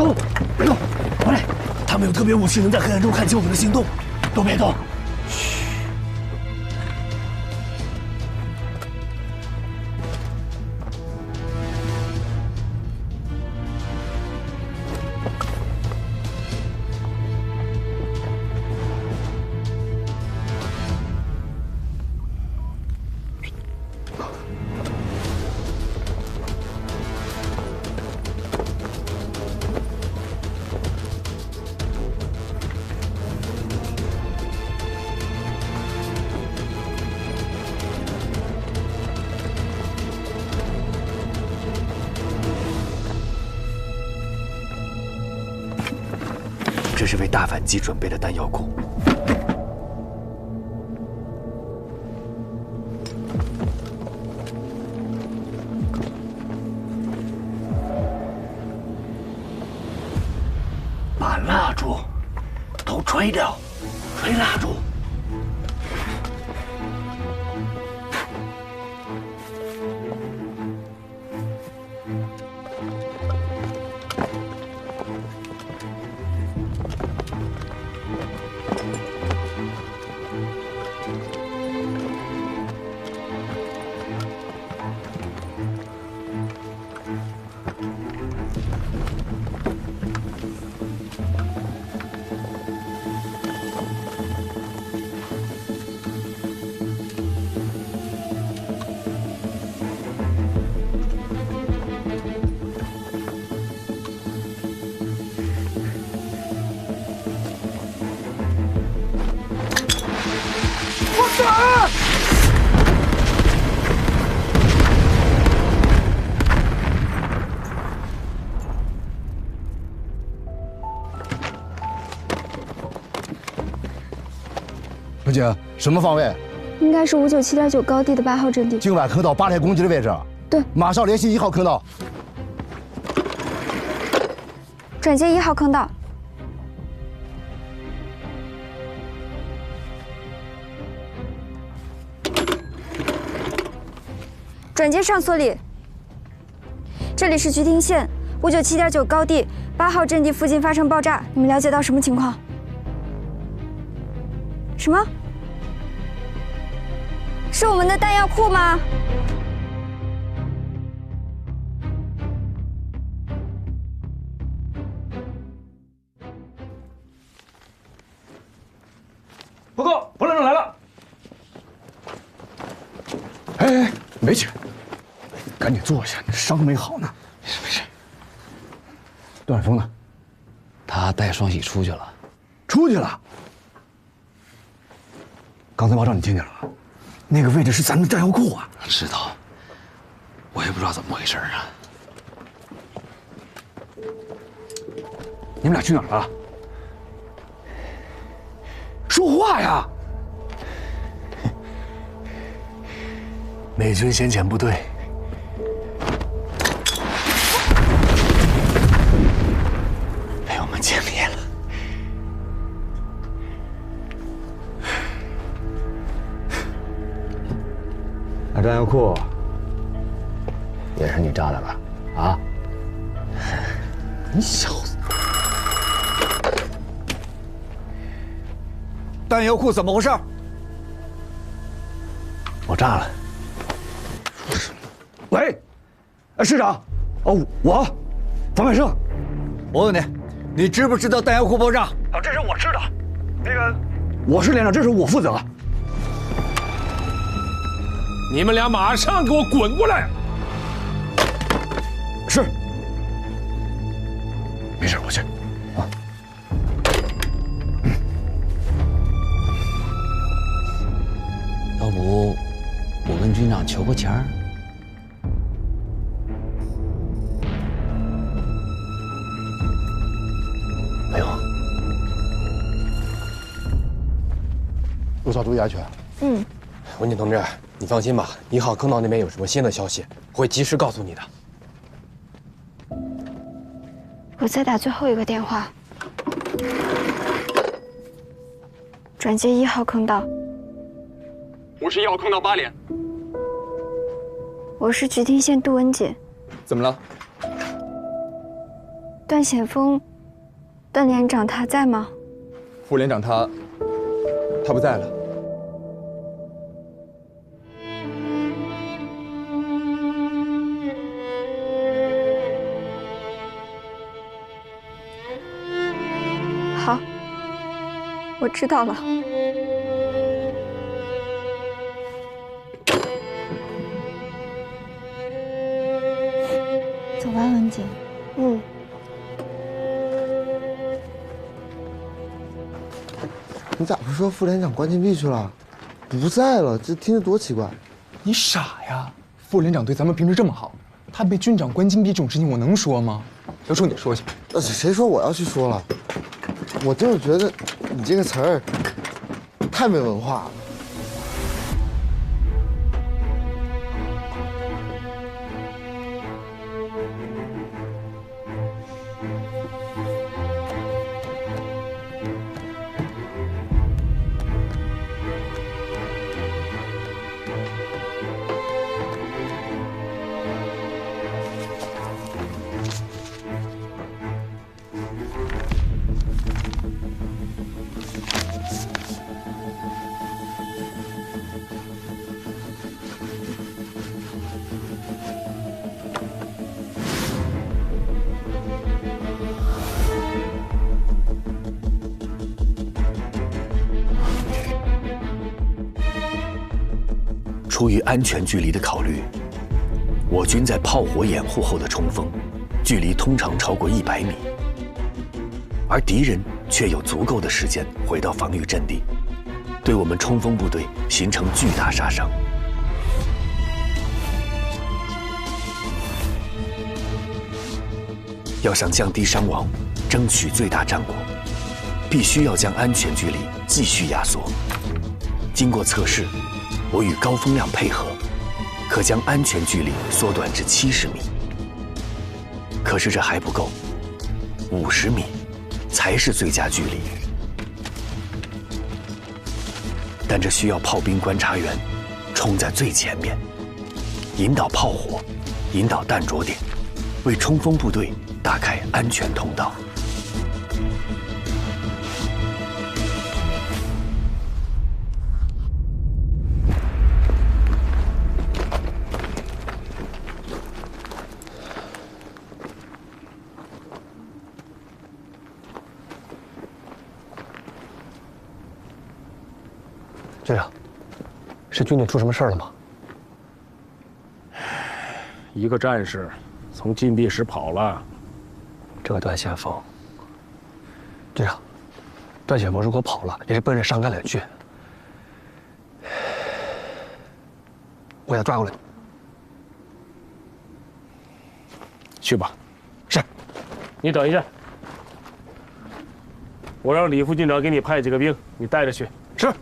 动，别动，回来！他们有特别武器，能在黑暗中看清我们的行动，都别动。嘘。这是为大反击准备的弹药库。把蜡烛都吹掉，吹蜡烛。 刘姐，什么方位？应该是597.9高地的8号阵地。今晚坑道8连攻击的位置。对，马上联系1号坑道。转接1号坑道。转接上索里。这里是菊亭县597.9高地8号阵地附近发生爆炸，你们了解到什么情况？什么？ 是我们的弹药库吗？报告，彭连长来了。哎，没去，赶紧坐下，你伤没好呢。没事。段海峰呢？他带双喜出去了。出去了。刚才报告你听见了吗？ 那个位置是咱们的弹药库啊！知道，我也不知道怎么回事啊。你们俩去哪儿了？说话呀！美军先遣部队被我们歼灭了。 那弹药库也是你炸的吧？啊！你小子！弹药库怎么回事？我炸了。说什么？喂，哎，师长，哦，我，房百胜，我问你，你知不知道弹药库爆炸？啊，这事我知道。那个，我是连长，这事我负责。 你们俩马上给我滚过来！是，没事，我去。啊，要不我跟军长求个签儿？不用。多少注意安全。嗯。 文锦同志，你放心吧，1号坑道那边有什么新的消息，会及时告诉你的。我再打最后一个电话，转接1号坑道。我是1号坑道8连。我是菊亭县杜文锦。怎么了？段显峰，段连长他在吗？副连长他不在了。好，我知道了。走吧，文姐。嗯。你咋不说副连长关禁闭去了？不在了，这听着多奇怪。你傻呀！副连长对咱们平时这么好，他被军长关禁闭这种事情，我能说吗？要说你说去。谁说我要去说了？我就是觉得你这个词儿太没文化了。出于安全距离的考虑，我军在炮火掩护后的冲锋，距离通常超过100米，而敌人却有足够的时间回到防御阵地，对我们冲锋部队形成巨大杀伤。要想降低伤亡，争取最大战果，必须要将安全距离继续压缩。经过测试，我与高风亮配合，可将安全距离缩短至70米。可是这还不够，50米才是最佳距离。但这需要炮兵观察员冲在最前面，引导炮火，引导弹着点，为冲锋部队打开安全通道。队长，是军里出什么事儿了吗？一个战士从禁闭室跑了。这个段先锋，队长，段显峰如果跑了，也是奔着上甘岭去。我给他抓过来。去吧。是。你等一下，我让李副军长给你派几个兵，你带着去。是。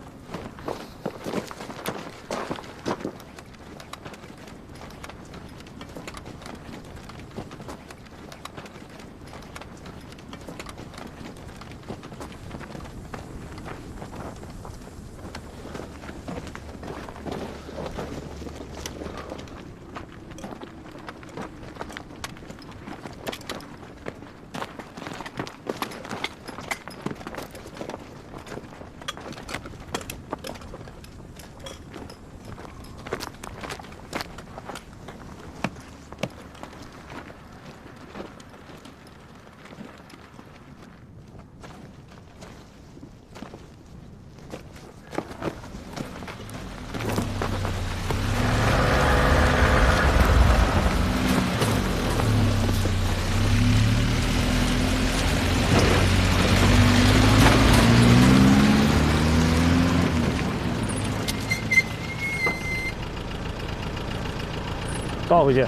倒回去。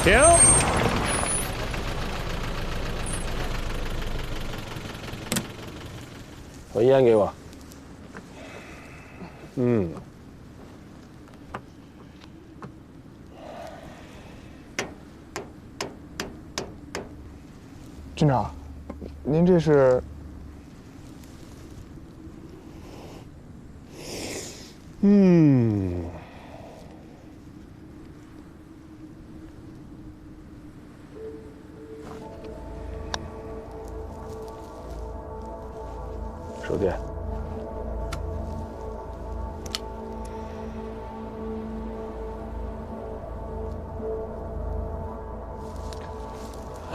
停！把烟给我。军长，您这是？弟。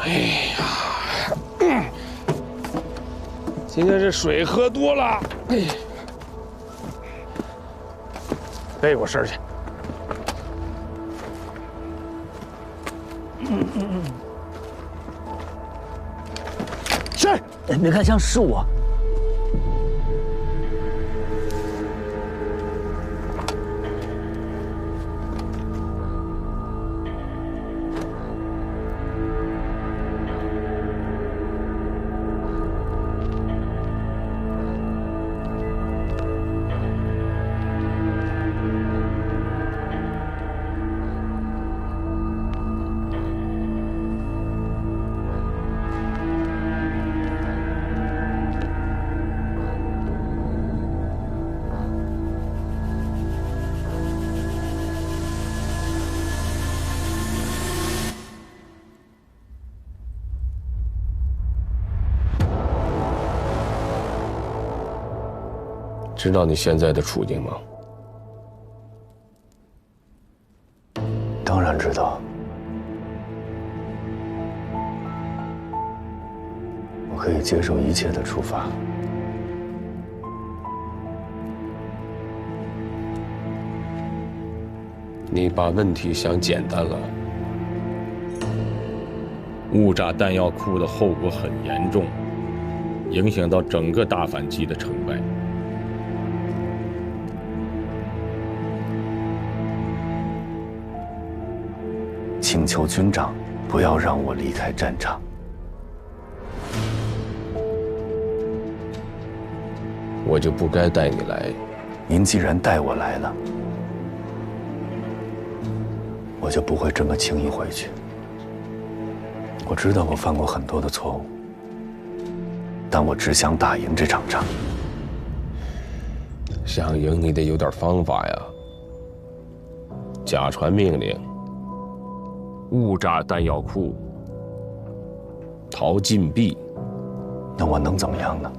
哎呀，今天这水喝多了，哎，背我身去。是，哎，别看像是我。知道你现在的处境吗？当然知道。我可以接受一切的处罚。你把问题想简单了。误炸弹药库的后果很严重，影响到整个大反击的成败。请求军长不要让我离开战场。我就不该带你来。您既然带我来了，我就不会这么轻易回去。我知道我犯过很多的错误，但我只想打赢这场仗。想赢你得有点方法呀。假传命令。误炸弹药库，逃禁闭。那我能怎么样呢？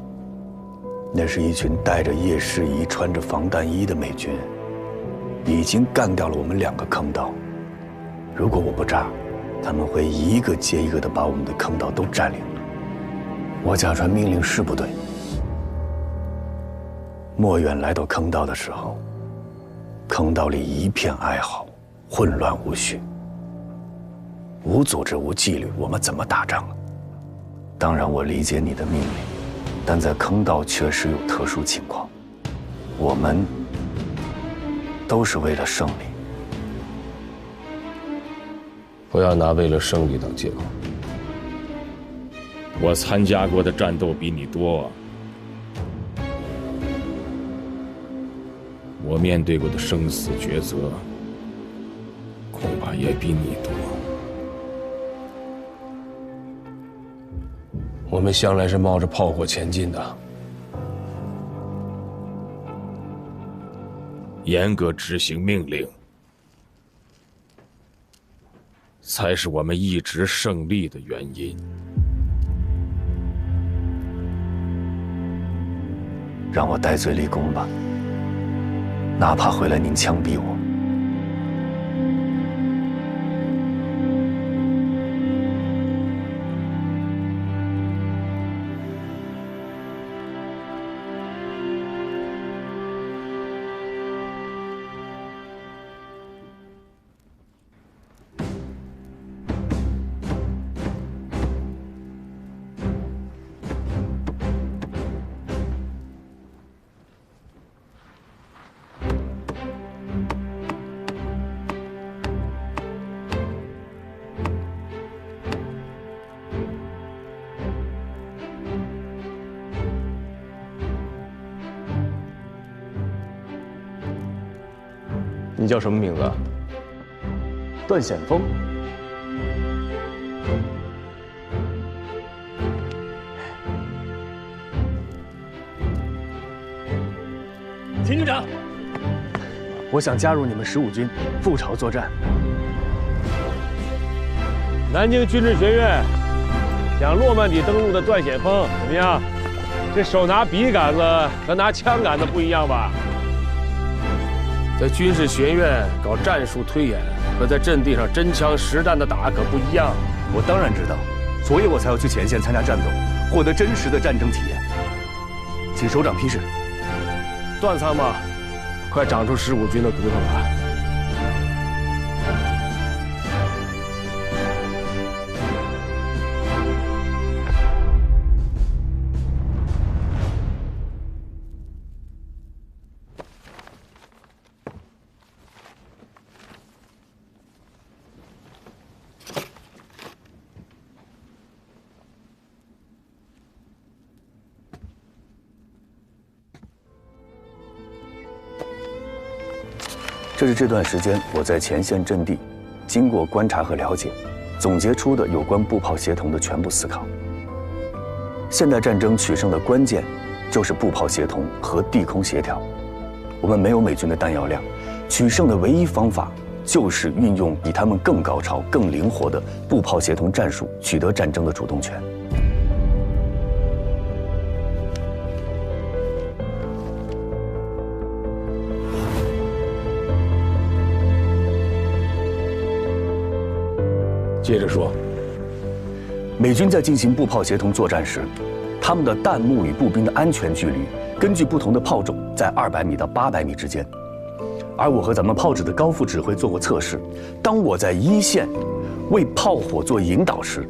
那是一群带着夜视仪、穿着防弹衣的美军，已经干掉了我们2个坑道。如果我不炸，他们会一个接一个的把我们的坑道都占领了。我假传命令是不对。莫远来到坑道的时候，坑道里一片哀嚎，混乱无序。无组织无纪律，我们怎么打仗啊？当然，我理解你的命令，但在坑道确实有特殊情况。我们都是为了胜利。不要拿为了胜利当借口。我参加过的战斗比你多，我面对过的生死抉择，恐怕也比你多。我们向来是冒着炮火前进的，严格执行命令，才是我们一直胜利的原因。让我戴罪立功吧，哪怕回来您枪毙我。你叫什么名字？段显峰。秦军长，我想加入你们15军，赴朝作战。南京军事学院想诺曼底登陆的段显峰怎么样？这手拿笔杆子和拿枪杆子不一样吧？在军事学院搞战术推演和在阵地上真枪实弹的打可不一样。我当然知道，所以我才要去前线参加战斗，获得真实的战争体验。请首长批示。段参谋，快长出15军的骨头了。这是这段时间我在前线阵地经过观察和了解，总结出的有关步炮协同的全部思考。现代战争取胜的关键就是步炮协同和地空协调。我们没有美军的弹药量，取胜的唯一方法就是运用比他们更高超、更灵活的步炮协同战术，取得战争的主动权。接着说，美军在进行步炮协同作战时，他们的弹幕与步兵的安全距离根据不同的炮种在200米到800米之间。而我和咱们炮指的高副指挥做过测试，当我在一线为炮火做引导时，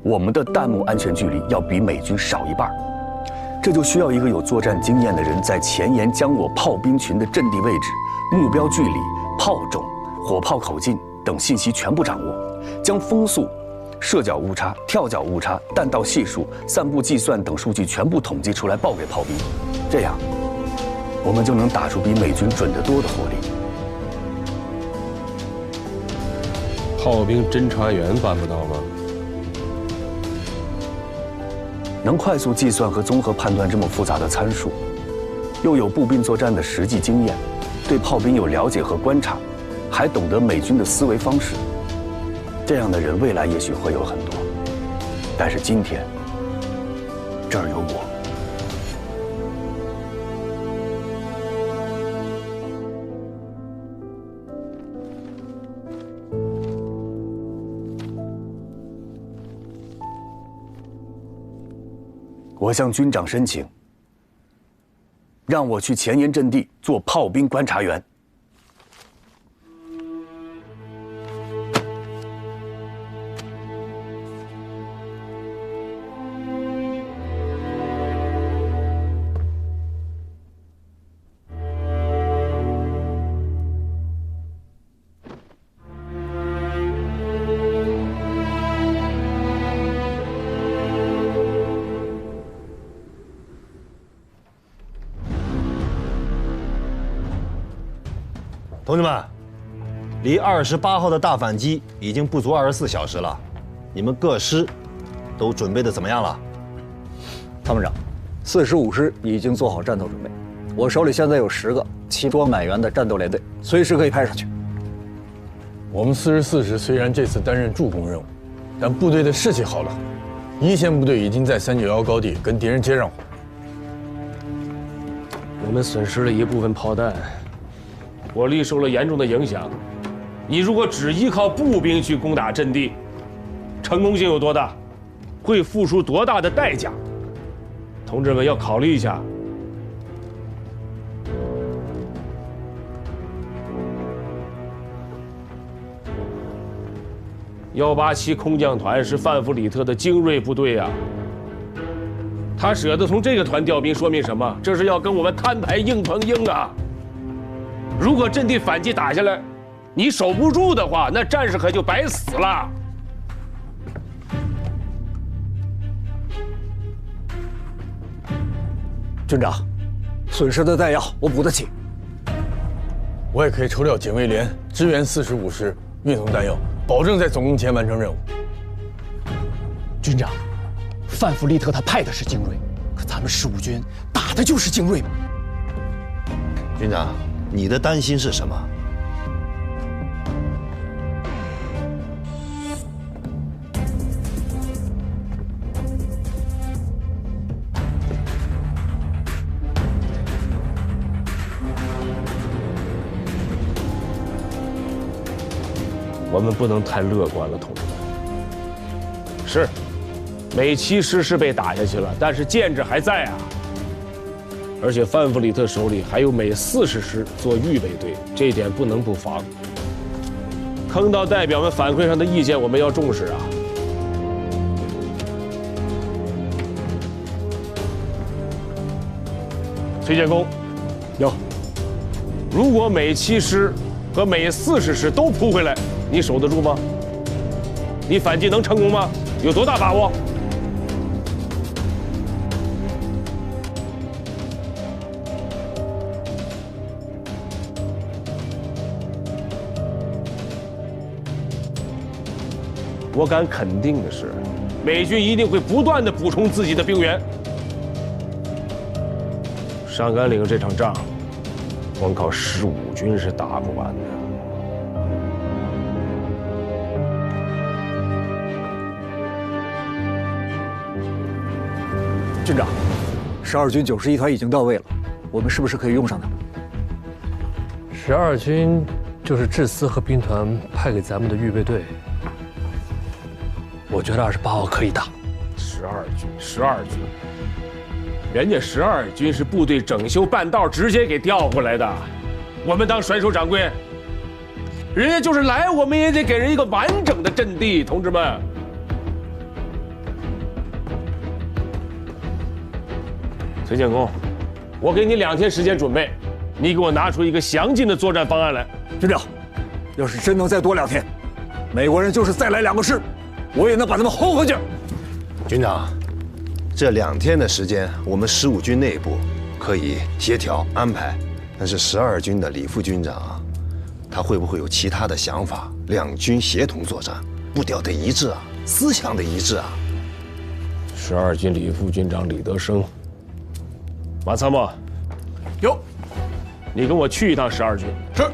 我们的弹幕安全距离要比美军少一半。这就需要一个有作战经验的人在前沿将我炮兵群的阵地位置、目标距离、炮种、火炮口径等信息全部掌握，将风速、射角误差、跳角误差、弹道系数、散布计算等数据全部统计出来报给炮兵，这样我们就能打出比美军准得多的火力。炮兵侦察员办不到吗？能快速计算和综合判断这么复杂的参数，又有步兵作战的实际经验，对炮兵有了解和观察，还懂得美军的思维方式，这样的人未来也许会有很多。但是今天，这儿有我。我向军长申请，让我去前沿阵地做炮兵观察员。同志们，离28号的大反击已经不足24小时了，你们各师都准备的怎么样了？参谋长，45师已经做好战斗准备，我手里现在有10个齐装满员的战斗连队，随时可以派上去。我们44师虽然这次担任助攻任务，但部队的士气好了，一线部队已经在391高地跟敌人接上火。我们损失了一部分炮弹。火力受了严重的影响，你如果只依靠步兵去攻打阵地，成功性有多大？会付出多大的代价？同志们要考虑一下。187空降团是范弗里特的精锐部队啊，他舍得从这个团调兵，说明什么？这是要跟我们摊牌硬碰硬啊！如果阵地反击打下来，你守不住的话，那战士可就白死了。军长，损失的弹药我补得起。我也可以抽调警卫连支援45师运送弹药，保证在总攻前完成任务。军长，范弗利特他派的是精锐，可咱们15军打的就是精锐嘛。军长，你的担心是什么？我们不能太乐观了，同志们。是，美七师是被打下去了，但是建制还在啊。而且范弗里特手里还有美40师做预备队，这一点不能不防。坑道代表们反馈上的意见，我们要重视啊。崔建功，有。如果美7师和美40师都扑回来，你守得住吗？你反击能成功吗？有多大把握？我敢肯定的是，美军一定会不断的补充自己的兵员。上甘岭这场仗，光靠15军是打不完的。军长，12军91团已经到位了，我们是不是可以用上它？12军就是志思和兵团派给咱们的预备队。我觉得28号可以打。12军，人家12军是部队整修半道直接给调过来的，我们当甩手掌柜，人家就是来，我们也得给人一个完整的阵地，同志们。崔建功，我给你2天时间准备，你给我拿出一个详尽的作战方案来。军长，要是真能再多2天，美国人就是再来2个师，我也能把他们轰回去。军长，这2天的时间，我们15军内部可以协调安排，但是12军的李副军长，他会不会有其他的想法？2军协同作战，步调得一致啊，思想得一致啊。12军李副军长李德生，马参谋，有，你跟我去一趟12军。是。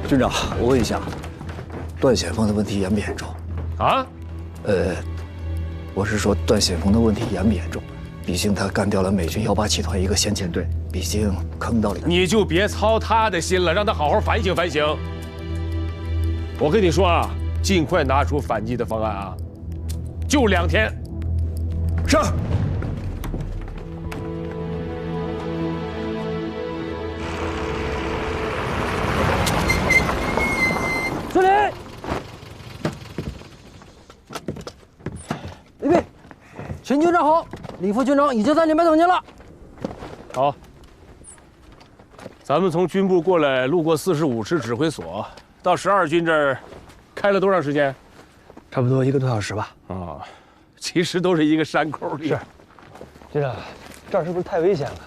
军长，我问一下，段显峰的问题严不严重？啊？我是说段显峰的问题严不严重？毕竟他干掉了美军187团一个先遣队，毕竟坑道里的……你就别操他的心了，让他好好反省反省。我跟你说啊，尽快拿出反击的方案啊，就2天。是。司令，预备，秦军长好，李副军长已经在里面等您了。好，咱们从军部过来，路过45师指挥所，到12军这儿，开了多长时间？差不多1个多小时吧。啊，其实都是一个山沟里。是，军长，这儿是不是太危险了？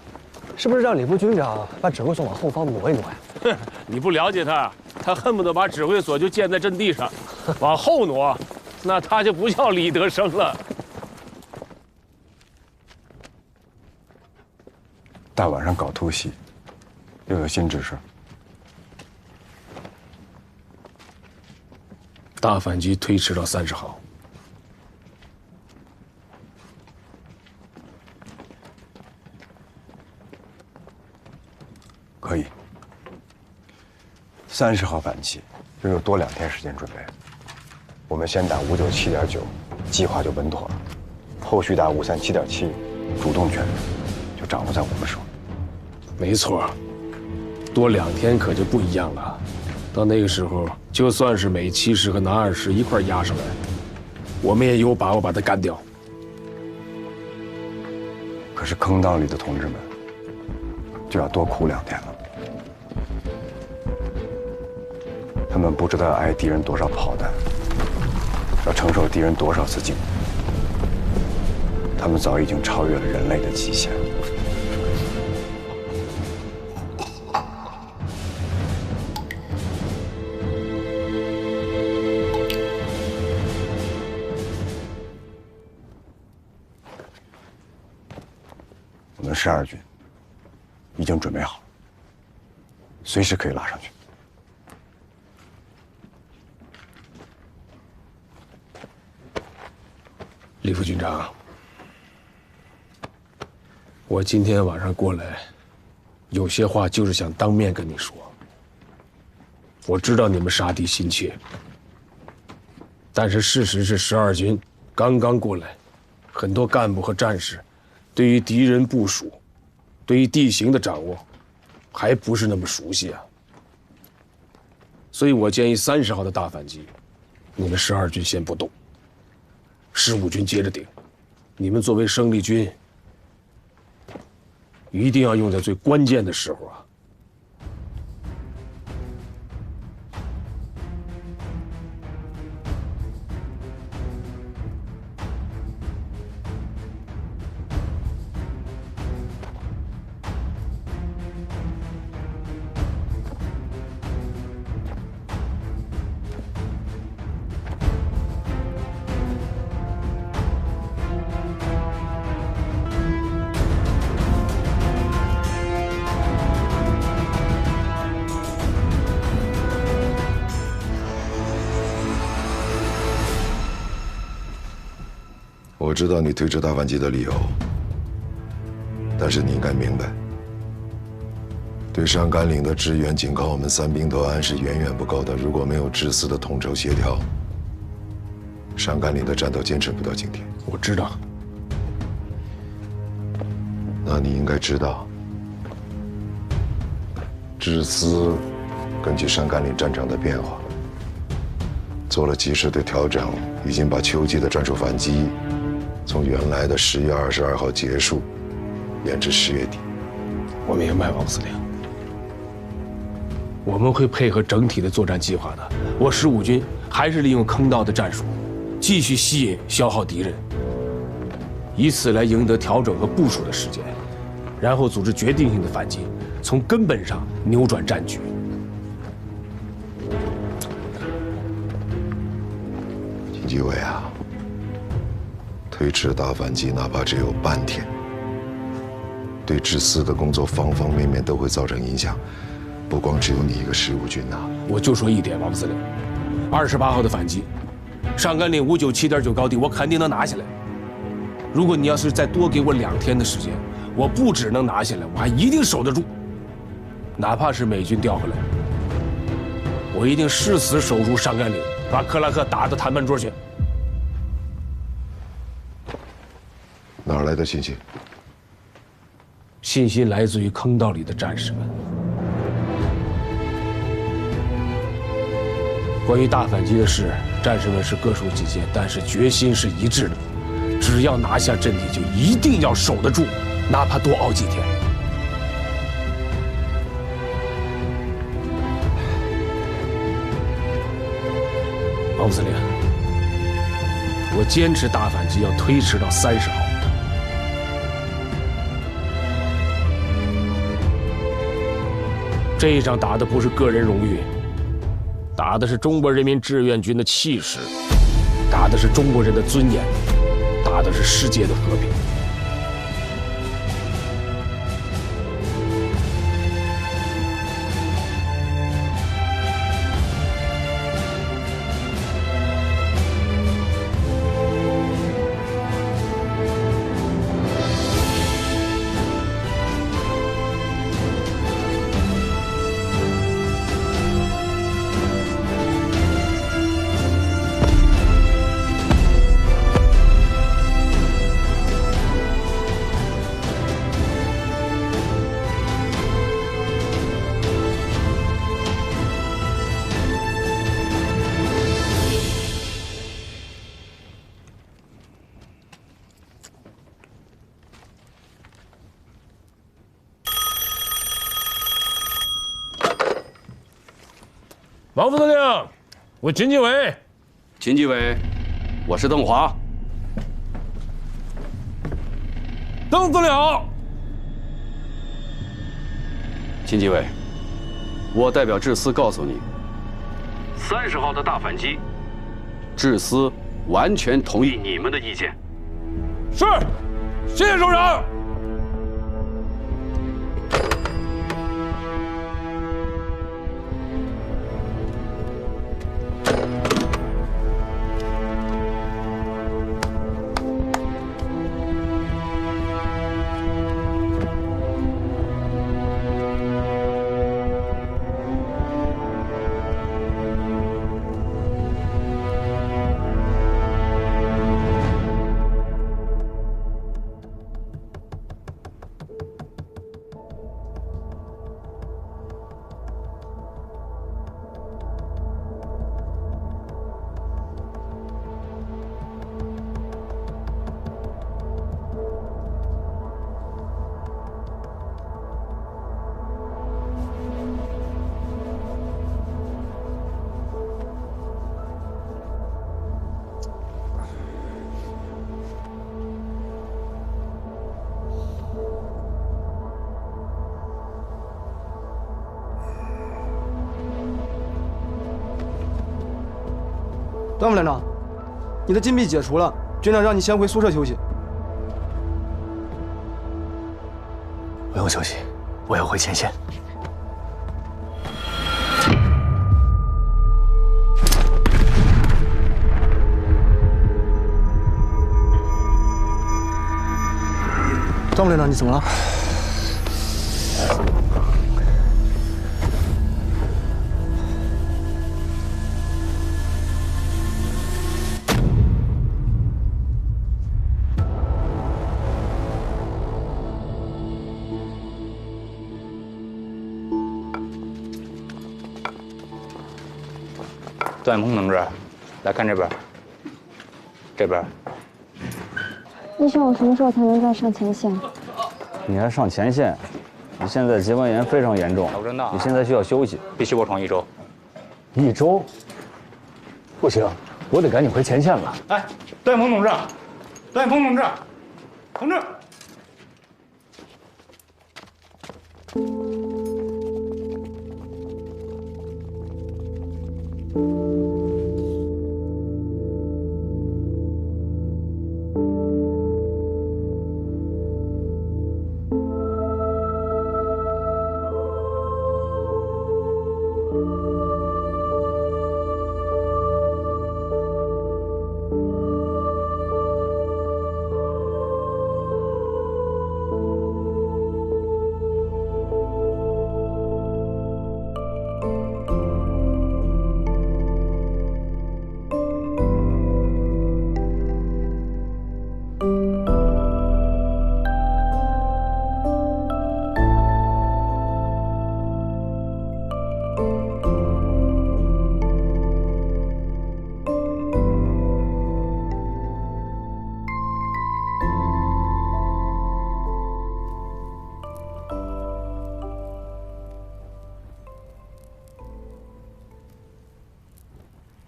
是不是让李副军长把指挥所往后方挪一挪呀？你不了解他，他恨不得把指挥所就建在阵地上，往后挪，那他就不叫李德生了。大晚上搞突袭，又有新指示。大反击推迟到30号。可以。30号反击，就又多2天时间准备。我们先打597.9，计划就稳妥了。后续打537.7，主动权就掌握在我们手里。没错，多2天可就不一样了。到那个时候，就算是美7师和南2师一块压上来，我们也有把握把他干掉。可是坑道里的同志们就要多苦2天了。他们不知道要挨敌人多少炮弹，要承受敌人多少次进攻。他们早已经超越了人类的极限。我们12军已经准备好了，随时可以拉上去。李副军长，我今天晚上过来，有些话就是想当面跟你说。我知道你们杀敌心切，但是事实是12军刚刚过来，很多干部和战士对于敌人部署、对于地形的掌握还不是那么熟悉啊。所以我建议30号的大反击，你们12军先不动，15军接着顶。你们作为生力军，一定要用在最关键的时候啊！我知道你推迟大反击的理由，但是你应该明白，对上甘岭的支援仅靠我们三兵得安是远远不够的。如果没有志司的统筹协调，上甘岭的战斗坚持不到今天。我知道。那你应该知道，志司根据上甘岭战场的变化，做了及时的调整，已经把秋季的战术反击从原来的10月22号结束，延至10月底。我明白，王司令。我们会配合整体的作战计划的。我15军还是利用坑道的战术，继续吸引消耗敌人，以此来赢得调整和部署的时间，然后组织决定性的反击，从根本上扭转战局。金继伟啊，推迟大反击，哪怕只有半天，对志司的工作方方面面都会造成影响。不光只有你一个15军呐。我就说一点，王司令，28号的反击，上甘岭597.9高地，我肯定能拿下来。如果你要是再多给我2天的时间，我不只能拿下来，我还一定守得住。哪怕是美军调回来，我一定誓死守住上甘岭，把克拉克打到谈判桌去。哪来的信心？信心来自于坑道里的战士们。关于大反击的事，战士们是各抒己见，但是决心是一致的。只要拿下阵地，就一定要守得住，哪怕多熬几天。王司令，我坚持大反击要推迟到30号。这一仗打的不是个人荣誉，打的是中国人民志愿军的气势，打的是中国人的尊严，打的是世界的和平。王副司令，我金继伟。秦继伟，我是邓华。邓司令好。秦继伟，我代表志司告诉你，30号的大反击，志司完全同意你们的意见。是，谢谢首长。段副连长，你的禁闭解除了，军长让你先回宿舍休息。不用休息，我要回前线。段副连长，你怎么了？段鹏同志，来看这边。这边。医生，我什么时候才能再上前线？你还上前线？你现在结膜炎非常严重，你现在需要休息，必须卧床1周。1周？不行，我得赶紧回前线了。哎，段鹏同志，段鹏同志，同志。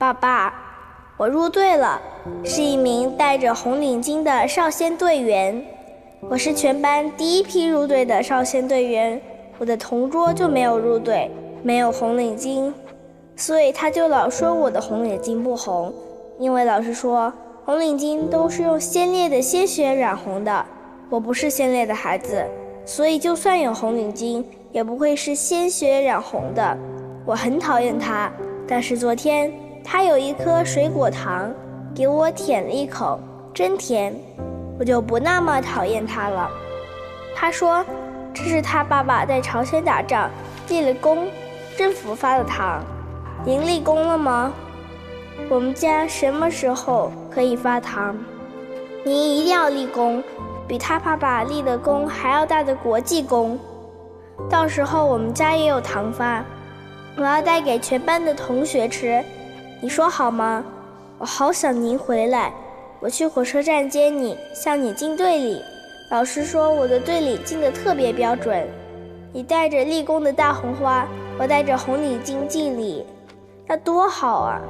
爸爸，我入队了，是一名戴着红领巾的少先队员。我是全班第一批入队的少先队员，我的同桌就没有入队，没有红领巾，所以他就老说我的红领巾不红，因为老师说红领巾都是用鲜烈的鲜血染红的，我不是鲜烈的孩子，所以就算有红领巾，也不会是鲜血染红的。我很讨厌他，但是昨天他有一颗水果糖，给我舔了一口，真甜，我就不那么讨厌他了。他说这是他爸爸在朝鲜打仗立了功，政府发的糖。您立功了吗？我们家什么时候可以发糖？您一定要立功，比他爸爸立的功还要大的国际功。到时候我们家也有糖发，我要带给全班的同学吃。你说好吗？我好想您回来，我去火车站接你，向你进队里。老师说我的队里进得特别标准。你带着立功的大红花，我带着红领巾敬礼，那多好啊！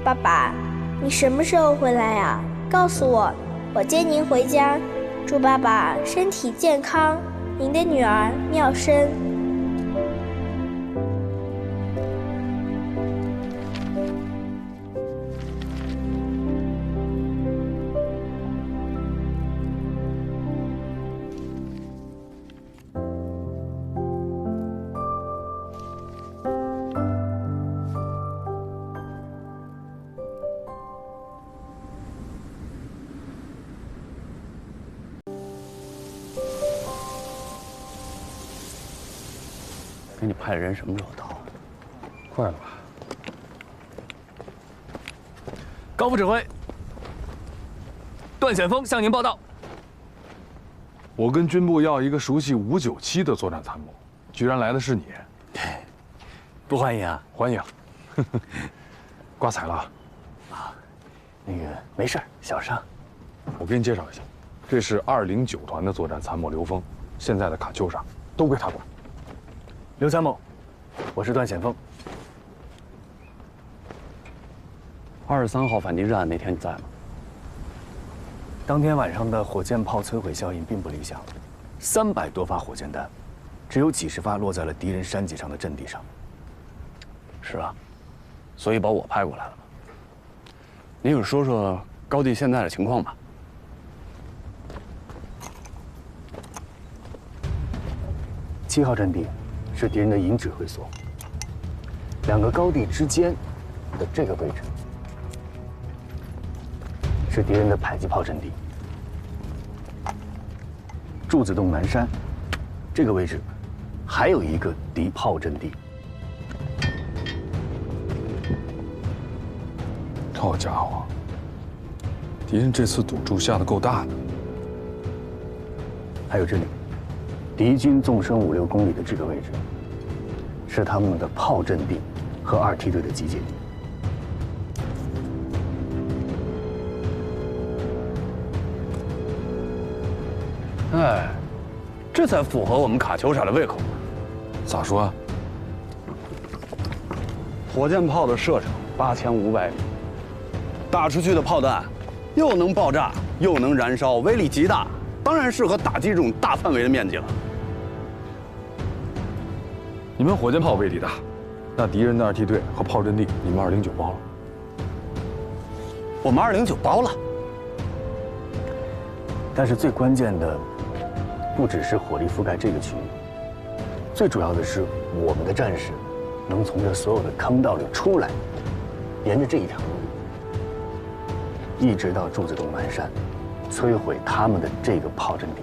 爸爸，你什么时候回来啊？告诉我，我接您回家。祝爸爸身体健康，您的女儿妙生。给你派的人什么时候到？快了吧？高副指挥，段显峰向您报道。我跟军部要一个熟悉597的作战参谋，居然来的是你，不欢迎啊！欢迎。挂彩了啊？那个没事，小伤。我给你介绍一下，这是209团的作战参谋刘峰，现在的卡秋莎都归他管。刘参谋，我是段显峰。23号反击战那天你在吗？当天晚上的火箭炮摧毁效应并不理想，300多发火箭弹，只有几十发落在了敌人山脊上的阵地上。是啊，所以把我派过来了嘛。您有说说高地现在的情况吧？7号阵地是敌人的营指挥所，2个高地之间的这个位置是敌人的迫击炮阵地。柱子洞南山这个位置还有一个敌炮阵地。好家伙，敌人这次赌注下得够大的。还有这里，敌军纵深5、6公里的这个位置，是他们的炮阵地和2梯队的集结地。哎，这才符合我们卡秋莎的胃口。咋说啊？火箭炮的射程8500米，打出去的炮弹又能爆炸又能燃烧，威力极大，当然适合打击这种大范围的面积了。你们火箭炮威力大，那敌人的2梯队和炮阵地，你们209包了。我们209包了，但是最关键的，不只是火力覆盖这个区域，最主要的是我们的战士能从这所有的坑道里出来，沿着这一条路，一直到柱子洞南山，摧毁他们的这个炮阵地。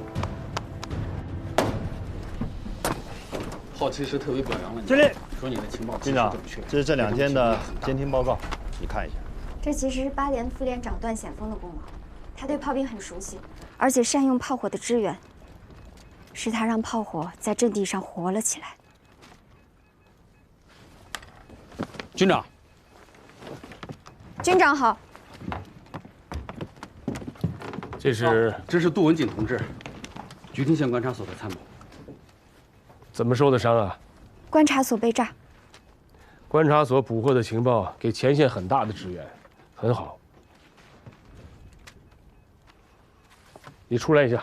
炮其实特别表扬了你。经理，说你的情报军长，这是这2天的监听报告，你看一下。这其实是8连副连长段显峰的功劳，他对炮兵很熟悉，而且善用炮火的支援，是他让炮火在阵地上活了起来。军长，军长好。这是杜文锦同志，菊亭县观察所的参谋。怎么受的伤啊？观察所被炸。观察所捕获的情报给前线很大的支援，很好。你出来一下。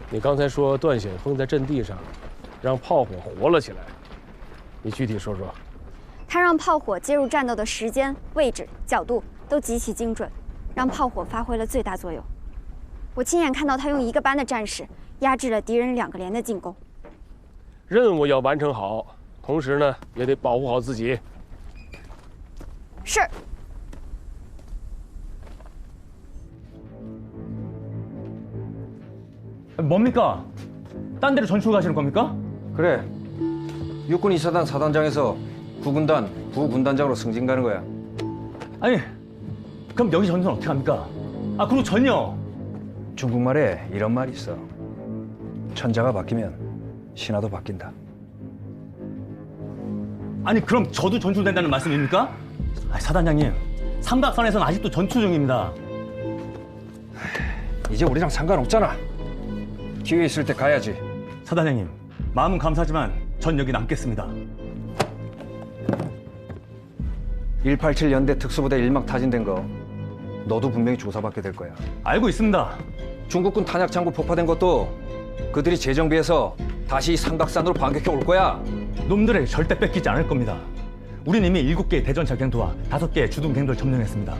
你刚才说段显峰在阵地上让炮火活了起来，你具体说说。他让炮火介入战斗的时间、位置、角度都极其精准，让炮火发挥了最大作用。我亲眼看到他用1个班的战士压制了敌人2个连的进攻。任务要完成好，同时呢也得保护好自己。是。뭡니까? 딴 데로 전출 가시는 겁니까? 그래. 육군 2사단 사단장에서 9군단 부군단장으로 승진 가는 거야. 아니, 그럼 여기 전선 어떻게 합니까? 아, 그리고 전요. 중국말에 이런 말이 있어. 천자가 바뀌면 신하도 바뀐다. 아니, 그럼 저도 전출된다는 말씀입니까? 아, 사단장님, 삼각선에서는 아직도 전투 중입니다. 이제 우리랑 상관없잖아. 기회 있을 때 가야지. 사단장님, 마음은 감사하지만 전 여기 남겠습니다. 187 연대 특수부대 1막 타진된 거 너도 분명히 조사받게 될 거야. 알고 있습니다. 중국군 탄약 창고 폭파된 것도 그들이 재정비해서 다시 삼각산으로 반격해 올 거야. 놈들을 절대 뺏기지 않을 겁니다. 우린 이미 7개의 대전차 갱도와 5개의 주둔 갱도를 점령했습니다.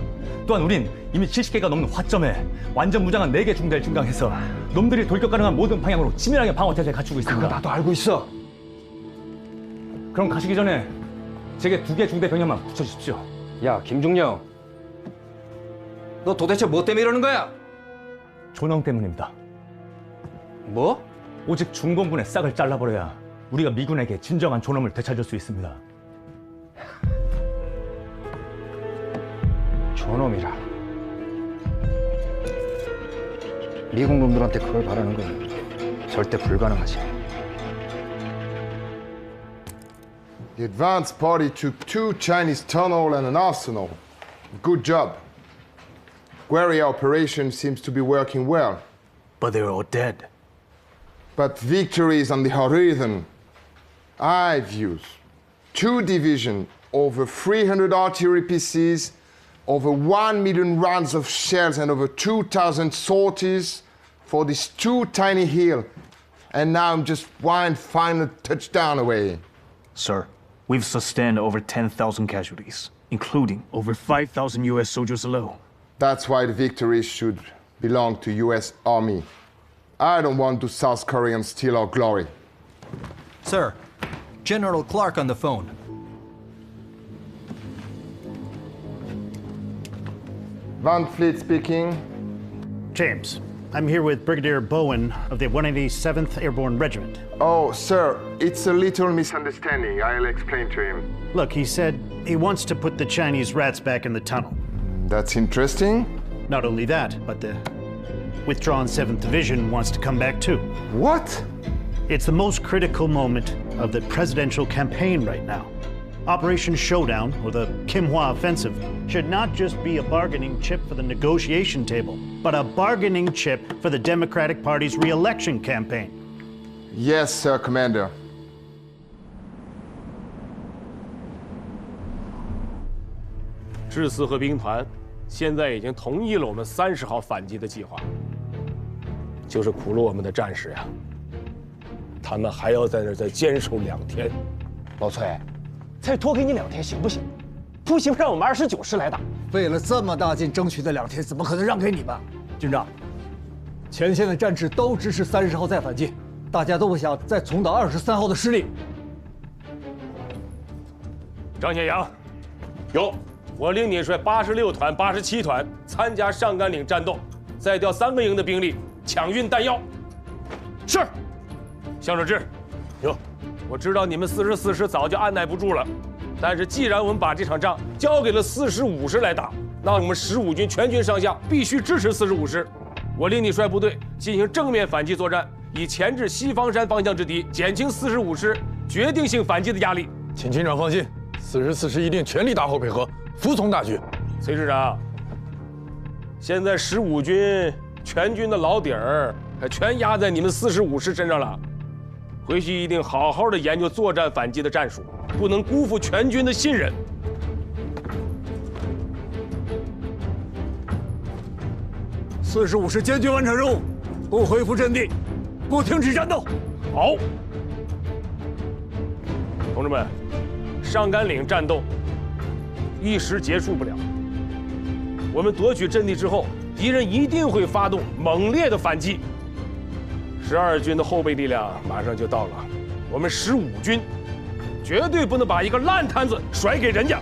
또한 우린 이미 70개가 넘는 화점에 완전 무장한 4개 중대를 증강해서 놈들이 돌격 가능한 모든 방향으로 치밀하게 방어 태세를 갖추고 있습니다. 그거 나도 알고 있어. 그럼 가시기 전에 제게 2개 중대 병력만 붙여주십시오. 야, 김중령. 너 도대체 뭐 때문에 이러는 거야? 존엄 때문입니다. 뭐? 오직 중공군의 싹을 잘라버려야 우리가 미군에게 진정한 존엄을 되찾을 수 있습니다. 존엄이라. 미국 놈들한테 그걸 바라는 건 절대 불가능하지. The advance party took 2 Chinese tunnels and an arsenal. Good job. Guerrilla operation seems to be working well. But they're all dead. But victory is on the horizon. I've used 2 divisions, over 300 artillery pieces, over 1 million rounds of shells and over 2,000 sorties for these 2 tiny hills. And now I'm just one final touchdown away. Sir, we've sustained over 10,000 casualties, including over 5,000 U.S. soldiers alone. That's why the victory should belong to U.S. Army. I don't want the South Koreans steal our glory. Sir, General Clark on the phone. Van Fleet speaking. James, I'm here with Brigadier Bowen of the 187th Airborne Regiment. Oh, sir, it's a little misunderstanding. I'll explain to him. Look, he said he wants to put the Chinese rats back in the tunnel. That's interesting. Not only that, but the withdrawn 7th Division wants to come back too. What? It's the most critical moment of the presidential campaign right now. Operation Showdown, or the Kim Hwa Offensive, should not just be a bargaining chip for the negotiation table, but a bargaining chip for the Democratic Party's re-election campaign. Yes, sir, Commander. 致四和兵团现在已经同意了我们30号反击的计划，就是苦了我们的战士呀，他们还要在那儿再坚守2天。老崔，再多给你2天行不行？不行，让我们29师来打。费了这么大劲争取的2天，怎么可能让给你们？军长，前线的战士都支持30号再反击，大家都不想再重蹈23号的失利。张显阳，有。 我令你率86团、87团参加上甘岭战斗，再调3个营的兵力抢运弹药。是。向守志，有。我知道你们44师早就按耐不住了，但是既然我们把这场仗交给了45师来打，那我们15军全军上下必须支持45师。我令你率部队进行正面反击作战，以钳制西方山方向之敌，减轻45师决定性反击的压力。请军长放心，44师一定全力打好配合。 服从大局，崔师长。现在15军全军的老底儿全压在你们45师身上了，回去一定好好的研究作战反击的战术，不能辜负全军的信任。45师坚决完成任务，不恢复阵地，不停止战斗。好，同志们，上甘岭战斗 一时结束不了。我们夺取阵地之后，敌人一定会发动猛烈的反击。12军的后备力量马上就到了，我们15军绝对不能把一个烂摊子甩给人家。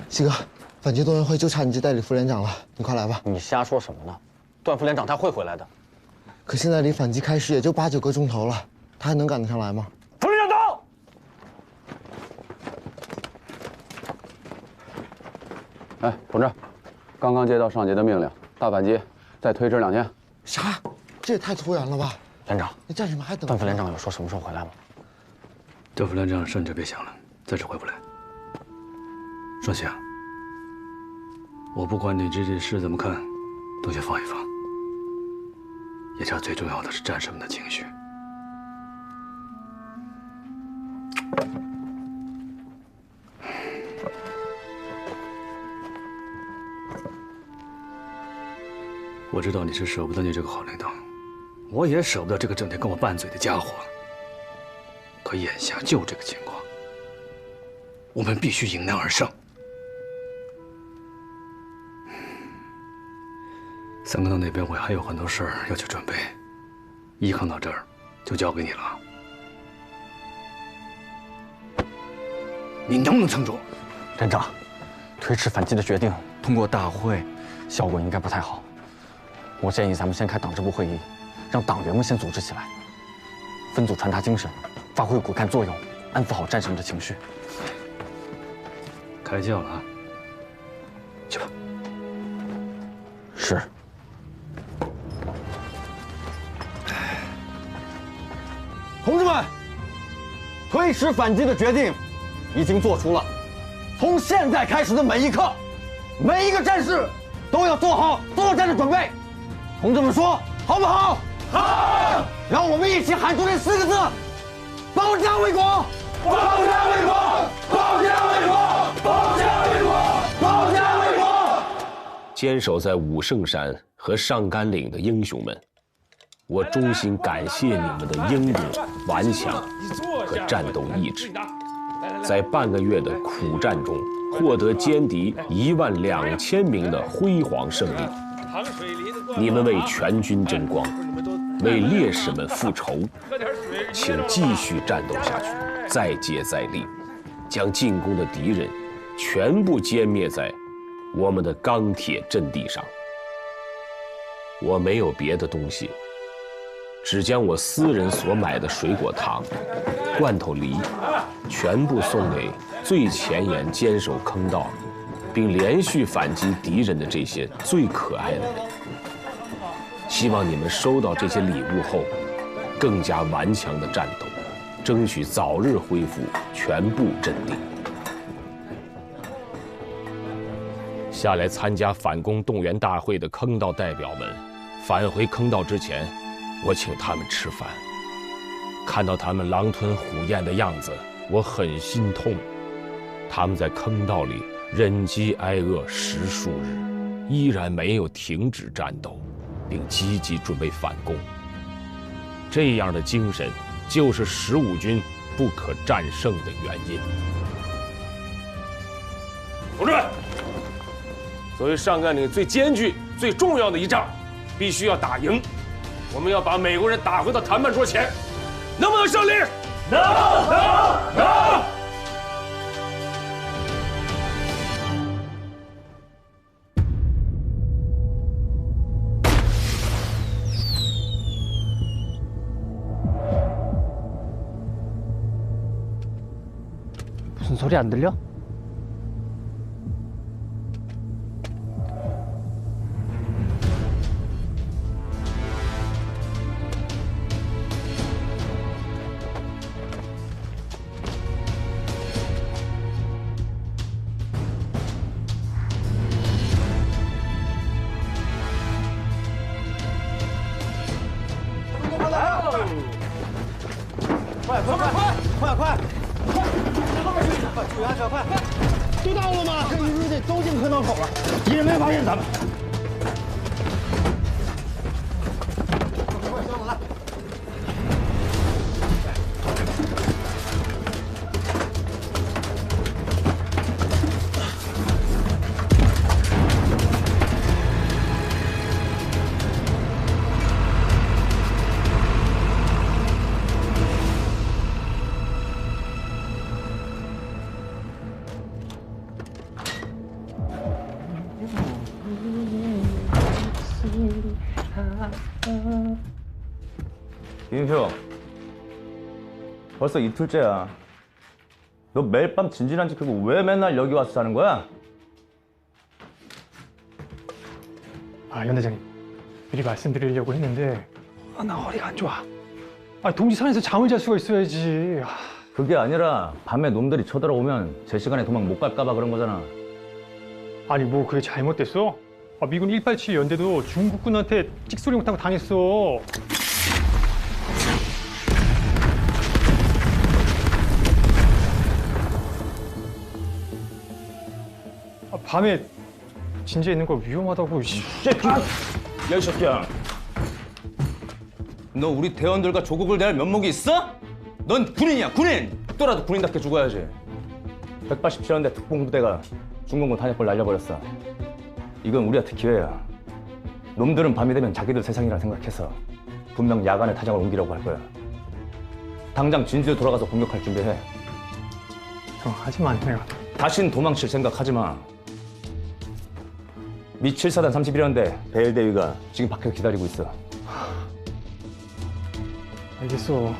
西哥，反击动员会就差你这代理副连长了，你快来吧。你瞎说什么呢？ 段副连长他会回来的，可现在离反击开始也就8、9个钟头了，他还能赶得上来吗？副连长到！哎，同志，刚刚接到上级的命令，大反击再推迟2天。啥？这也太突然了吧！连长，你战士们还等？段副连长有说什么时候回来吗？段副连长甚至别想了，暂时回不来。双喜啊，我不管你这件事怎么看。 都先放一放，眼下最重要的是战士们的情绪。我知道你是舍不得你这个好领导，我也舍不得这个整天跟我拌嘴的家伙。可眼下就这个情况，我们必须迎难而上。 三坑道那边我还有很多事儿要去准备，依靠到这儿就交给你了。你能不能撑住？连长，推迟反击的决定通过大会，效果应该不太好。我建议咱们先开党支部会议，让党员们先组织起来，分组传达精神，发挥骨干作用，安抚好战士们的情绪。开教了啊！去吧。是。 同志们，推迟反击的决定已经做出了。从现在开始的每一刻，每一个战士都要做好作战的准备。同志们说好不好？好！让我们一起喊出这4个字：保家卫国！保家卫国！保家卫国！保家卫国！保家卫国！坚守在武圣山和上甘岭的英雄们，我衷心感谢你们的英勇、顽强和战斗意志，在半个月的苦战中，获得歼敌12000名的辉煌胜利。你们为全军争光，为烈士们复仇，请继续战斗下去，再接再厉，将进攻的敌人全部歼灭在我们的钢铁阵地上。我没有别的东西，只将我私人所买的水果糖、罐头梨，全部送给最前沿坚守坑道，并连续反击敌人的这些最可爱的人。希望你们收到这些礼物后，更加顽强的战斗，争取早日恢复全部阵地。下来参加反攻动员大会的坑道代表们，返回坑道之前，我请他们吃饭。看到他们狼吞虎咽的样子，我很心痛。他们在坑道里忍饥挨饿10数日，依然没有停止战斗，并积极准备反攻。这样的精神，就是15军不可战胜的原因。同志们，作为上甘岭最艰巨、最重要的一仗，必须要打赢。我们要把美国人打回到谈判桌前，能不能胜利？能！무슨 소리 안 들려?快！注意安全，快！都到了吗？这一路得都进坑道口了，敌人没发现咱们。快，来！김인표, 벌써 이틀째야. 너 매일 밤 진진한 짓 하고 왜 맨날 여기 와서 자는 거야? 연 대장님, 미리 말씀드리려고 했는데 나 허리가 안 좋아. 동지산에서 잠을 잘 수가 있어야지. 그게 아니라 밤에 놈들이 쳐들어오면 제 시간에 도망 못 갈까 봐 그런 거잖아. 아니 뭐 그게 잘못됐어? 미군 187 연대도 중국군한테 찍소리 못하고 당했어. 밤에 진지에 있는 거 위험하다고. 야, 이 새끼야. 너 우리 대원들과 조국을 대할 면목이 있어? 넌 군인이야, 군인! 또라도 군인답게 죽어야지. 187연대 특공부대가 중공군 탄약벌 날려버렸어. 이건 우리한테 기회야. 놈들은 밤이 되면 자기들 세상이라 생각해서 분명 야간에 타작을 옮기려고 할 거야. 당장 진주에 돌아가서 공격할 준비해. 형, 하지만 내가... 다신 도망칠 생각하지 마. 미 7사단 31연대 배일대위가 지금 밖에서 기다리고 있어. 알겠어.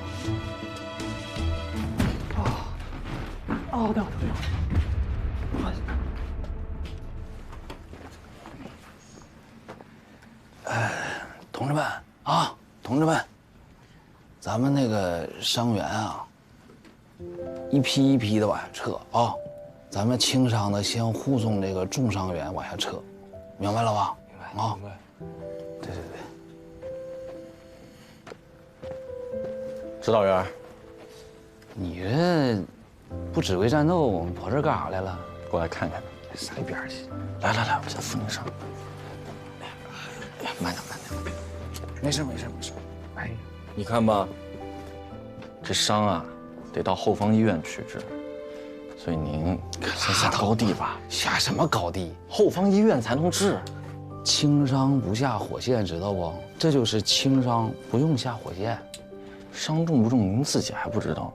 내가同志们啊，同志们，咱们那个伤员啊，一批一批的往下撤啊，咱们轻伤的先护送这个重伤员往下撤，明白了吧？啊，明白。对。指导员，你这不指挥战斗，跑这干啥来了？过来看看。上一边去。来，我先扶你上。慢点，没事。哎，你看吧，这伤啊，得到后方医院去治，所以您先下高地吧。下什么高地？后方医院才能治。轻伤不下火线，知道不？这就是轻伤，不用下火线。伤重不重，您自己还不知道。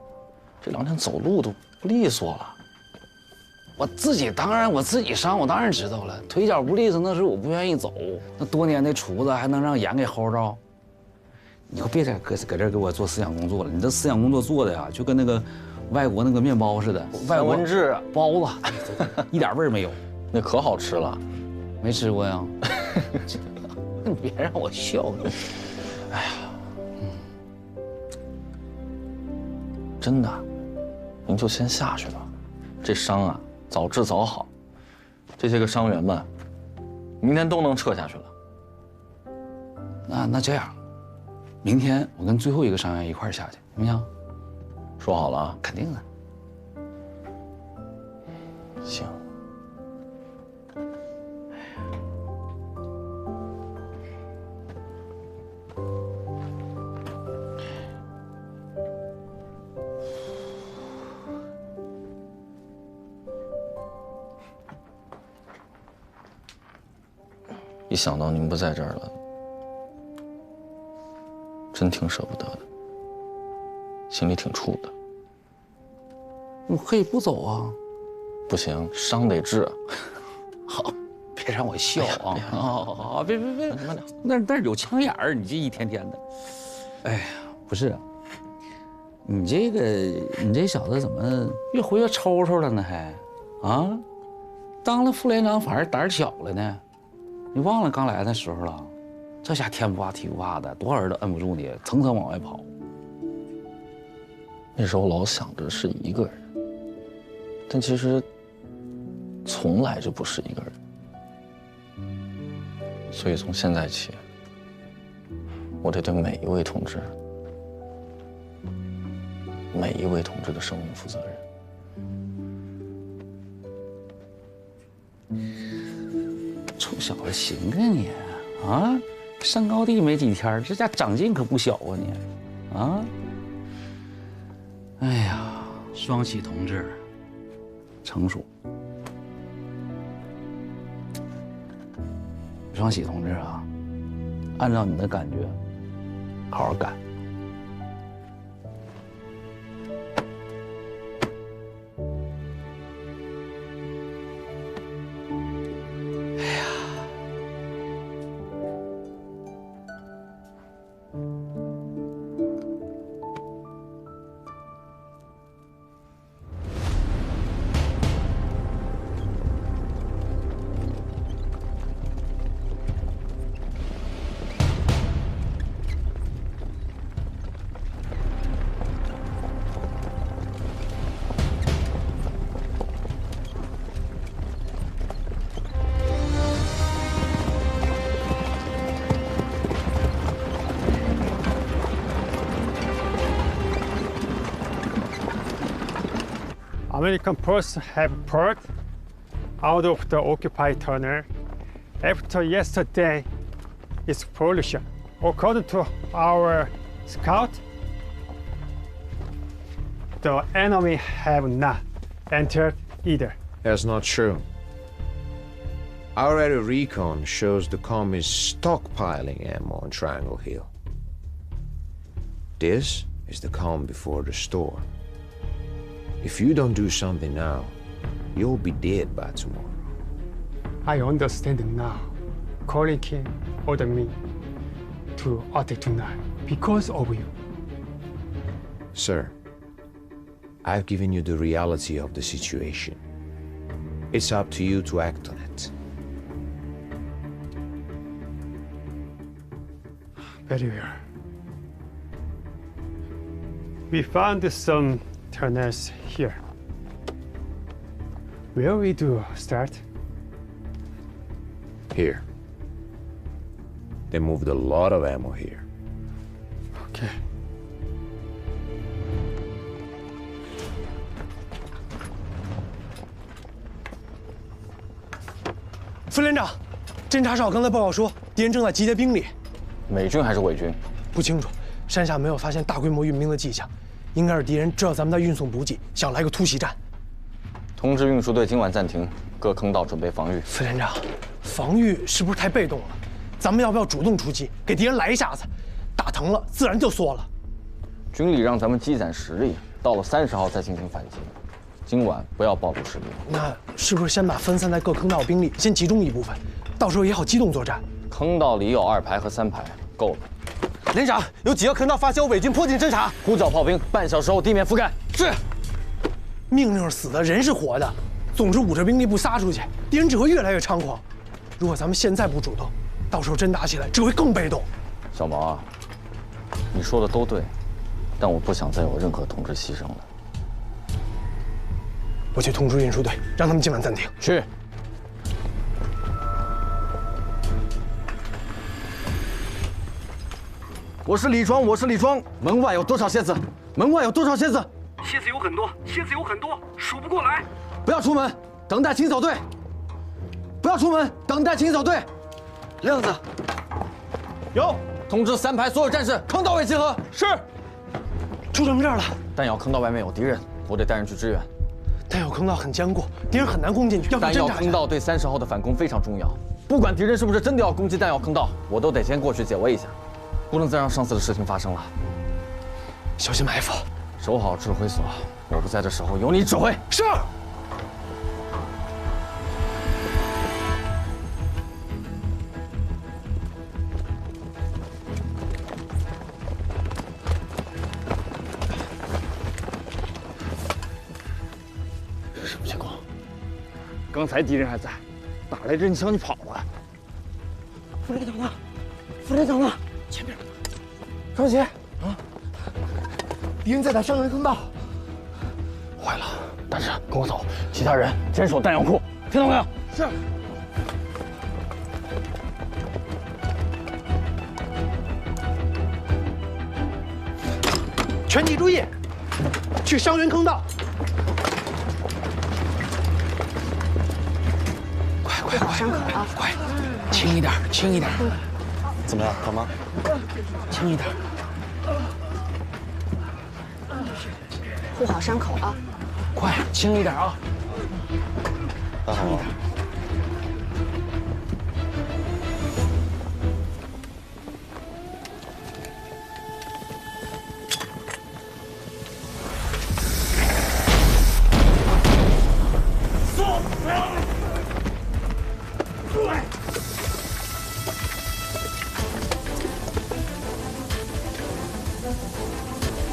这2天走路都不利索了。我自己伤，我当然知道了。腿脚不利索，那是我不愿意走。那多年的厨子还能让眼给齁着？你可别再搁这儿给我做思想工作了。你这思想工作做的呀，就跟那个外国那个面包似的，外国包子，一点味儿没有。那可好吃了，没吃过呀？你别让我笑你。哎呀，真的，您就先下去吧。这伤啊，早治早好。这些个伤员们，明天都能撤下去了。那这样，明天我跟最后一个伤员一块儿下去，行不行？说好了啊？肯定的。行。一想到您不在这儿了，真挺舍不得的，心里挺怵的。我可以不走啊，不行，伤得治。好，别让我笑啊！好，别，慢点。那是有枪眼儿，你这一天天的。哎呀，不是，你这小子怎么越活越抽抽了呢？还啊，当了副连长反而胆儿小了呢？你忘了刚来那时候了？这下天不怕地不怕的，多少人都摁不住你，层层往外跑。那时候老想着是一个人，但其实从来就不是一个人。所以从现在起，我得对每一位同志的生命负责任。臭小子，行啊你啊！上高地没几天，这家长进可不小啊你啊！哎呀，双喜同志，成熟。双喜同志啊，按照你的感觉，好好干。American forces have poured out of the occupied tunnel after yesterday's explosion. According to our scout, the enemy have not entered either. That's not true. Our aerial recon shows the comm is stockpiling ammo on Triangle Hill. This is the calm before the storm. If you don't do something now, you'll be dead by tomorrow. I understand now. Colin King ordered me to attack tonight because of you. Sir, I've given you the reality of the situation. It's up to you to act on it. Very well. We found some tunnels here. Where we do start? Here. They moved a lot of ammo here. Okay. 副连长，侦察哨刚才报告说，敌人正在集结兵力。美军还是伪军？不清楚，山下没有发现大规模运兵的迹象，应该是敌人知道咱们在运送补给，想来个突袭战。通知运输队今晚暂停，各坑道准备防御。副连长，防御是不是太被动了？咱们要不要主动出击，给敌人来一下子？打疼了，自然就缩了。军里让咱们积攒实力，到了30号再进行反击。今晚不要暴露实力。那是不是先把分散在各坑道兵力先集中一部分，到时候也好机动作战？坑道里有2排和3排，够了。连长，有几个坑道发现有伪军迫近侦察，呼叫炮兵，半小时后地面覆盖。是。命令是死的，人是活的。总之，捂着兵力不撒出去，敌人只会越来越猖狂。如果咱们现在不主动，到时候真打起来，只会更被动。小毛啊，你说的都对，但我不想再有任何同志牺牲了。我去通知运输队，让他们今晚暂停。去。我是李庄，我是李庄。门外有多少蝎子？门外有多少蝎子？蝎子有很多，蝎子有很多，数不过来。不要出门，等待清扫队。不要出门，等待清扫队。亮子，有通知3排所有战士，坑道位集合。是。出什么事了？弹药坑道外面有敌人，我得带人去支援。弹药坑道很坚固，敌人很难攻进去。弹药坑道对30号的反攻非常重要。不管敌人是不是真的要攻击弹药坑道，我都得先过去解围一下，不能再让上次的事情发生了。小心埋伏，守好指挥所。我不在的时候由你指挥。是。什么情况？刚才敌人还在，打来阵枪就跑了。副连长呢？副连长呢？前面。双喜啊，敌人在打伤员坑道。坏了！但是跟我走，其他人坚守弹药库，听到没有？是。全体注意，去伤员坑道。快，伤口啊！快，轻一点，轻一点。怎么样，疼吗？轻一点。护好伤口啊！快，轻一点啊！打好了。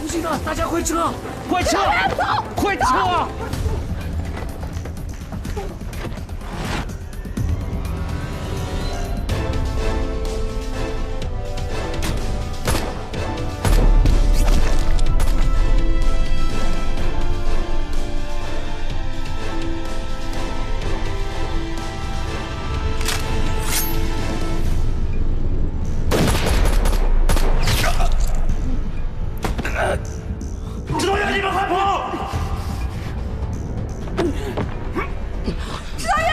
不行了，大家快撤！快撤！快撤！指导员，你们快跑！指导员！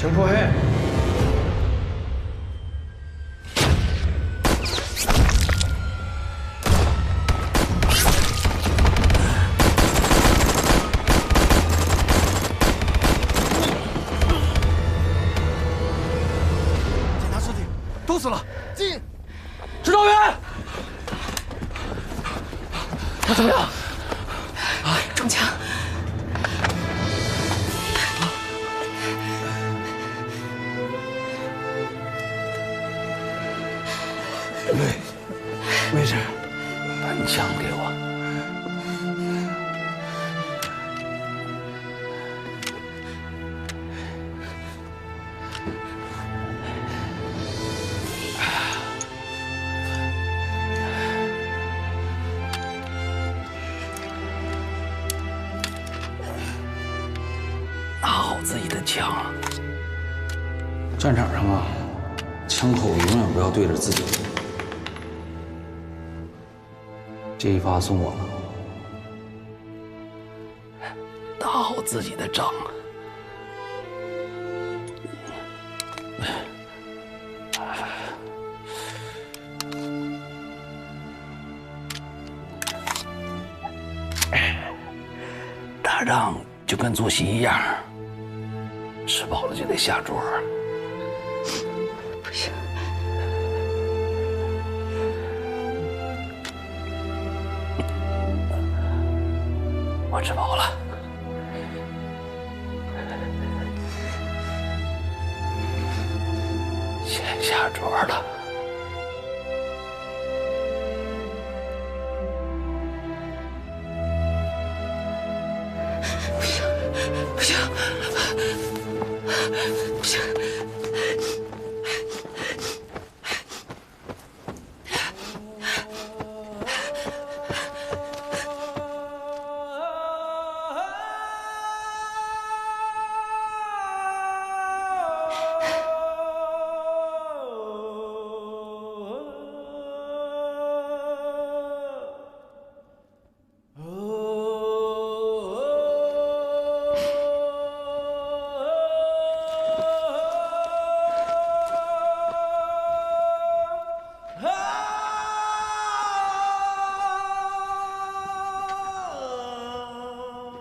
请破黑。检查尸体，都死了。进。指导员，他怎么样？中枪。卫士，把你枪给我。拿好自己的枪。战场上啊，枪口永远不要对着自己。这一发送我了，打好自己的仗。打仗就跟做戏一样，吃饱了就得下桌。不行。我吃饱了，先下桌了。不行，不行，不行！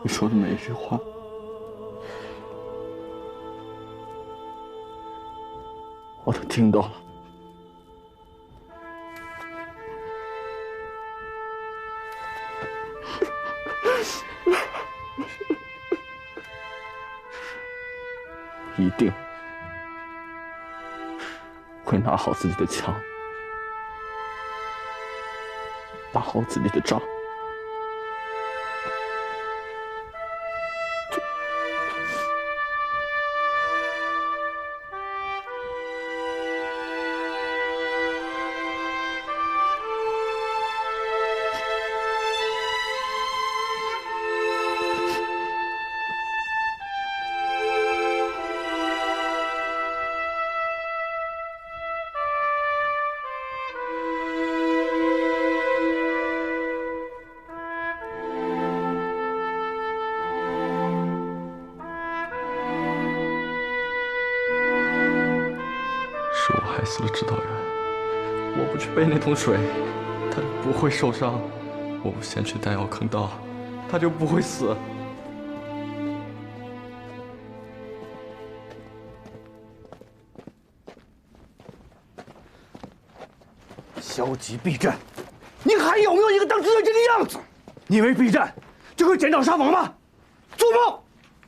你说的每一句话，我都听到了。一定会拿好自己的枪，打好自己的仗。是我害死了指导员，我不去背那桶水，他就不会受伤；我不先去弹药坑道，他就不会死。消极避战，你还有没有一个当指导员的样子？你以为避战就会减少伤亡吗？做梦！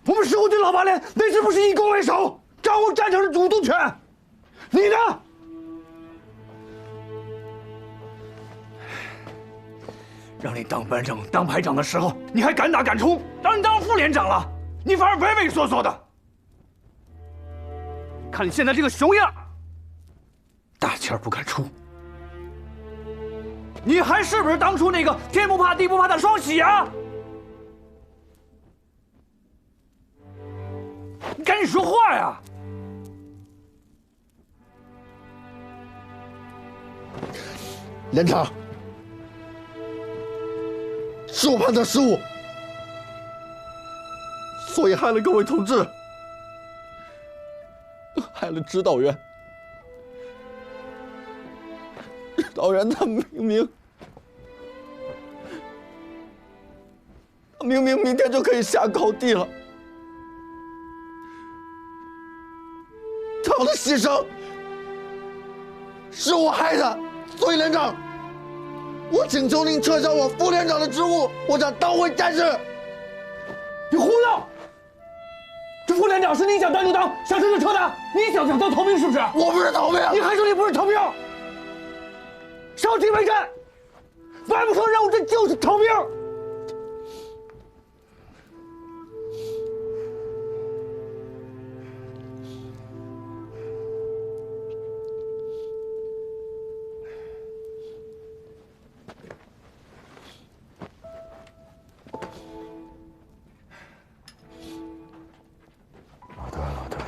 我们15军老八连那时不是以攻为守，掌握战场的主动权。你呢？让你当班长、当排长的时候，你还敢打敢冲；让你当副连长了，你反而畏畏缩缩的。看你现在这个熊样，大气儿不敢出。你还是不是当初那个天不怕地不怕的双喜啊？你赶紧说话呀！连长，是我判断失误，所以害了各位同志。派了指导员。指导员他明明明天就可以下高地了，他们的牺牲是我害的，所以连长，我请求您撤销我副连长的职务，我想当回战士。你胡闹！这副连长是你想当就当，想撤就撤的，你想当逃兵是不是？我不是逃兵，你还说你不是逃兵？上敌为战，完不成任务，这就是逃兵。老段，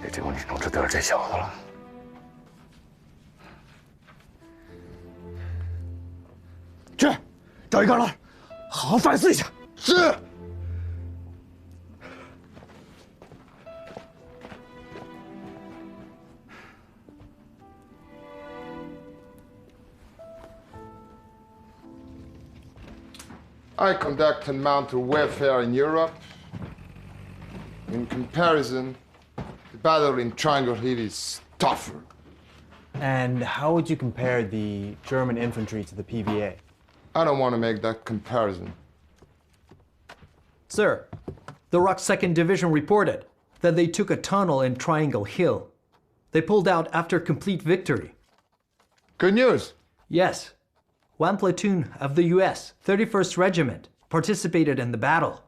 也只有你能治得了这小子了。去，找一旮旯，好好反思一下。是。I conducted mounted warfare in Europe. In comparison, the battle in Triangle Hill is tougher. And how would you compare the German infantry to the PVA? I don't want to make that comparison. Sir, the ROK 2nd Division reported that they took a tunnel in Triangle Hill. They pulled out after complete victory. Good news. Yes. One platoon of the U.S. 31st Regiment participated in the battle.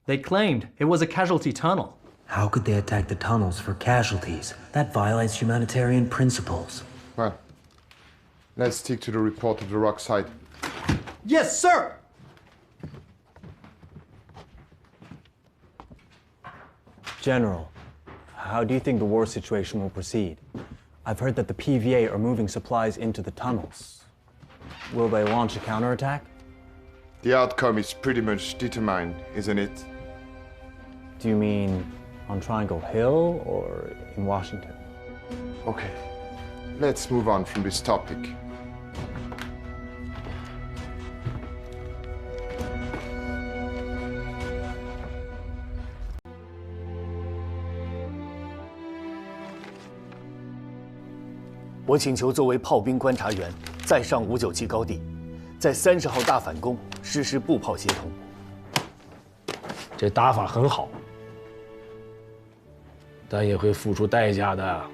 They claimed it was a casualty tunnel. How could they attack the tunnels for casualties? That violates humanitarian principles. Well, let's stick to the report of the ROK side. Yes, sir! General, how do you think the war situation will proceed? I've heard that the PVA are moving supplies into the tunnels. Will they launch a counterattack? The outcome is pretty much determined, isn't it? Do you mean on Triangle Hill or in Washington? Okay, let's move on from this topic. I 请求作为炮兵观察员，再上597高地，在30号大反攻实施步炮协同。这打法很好，但也会付出代价的。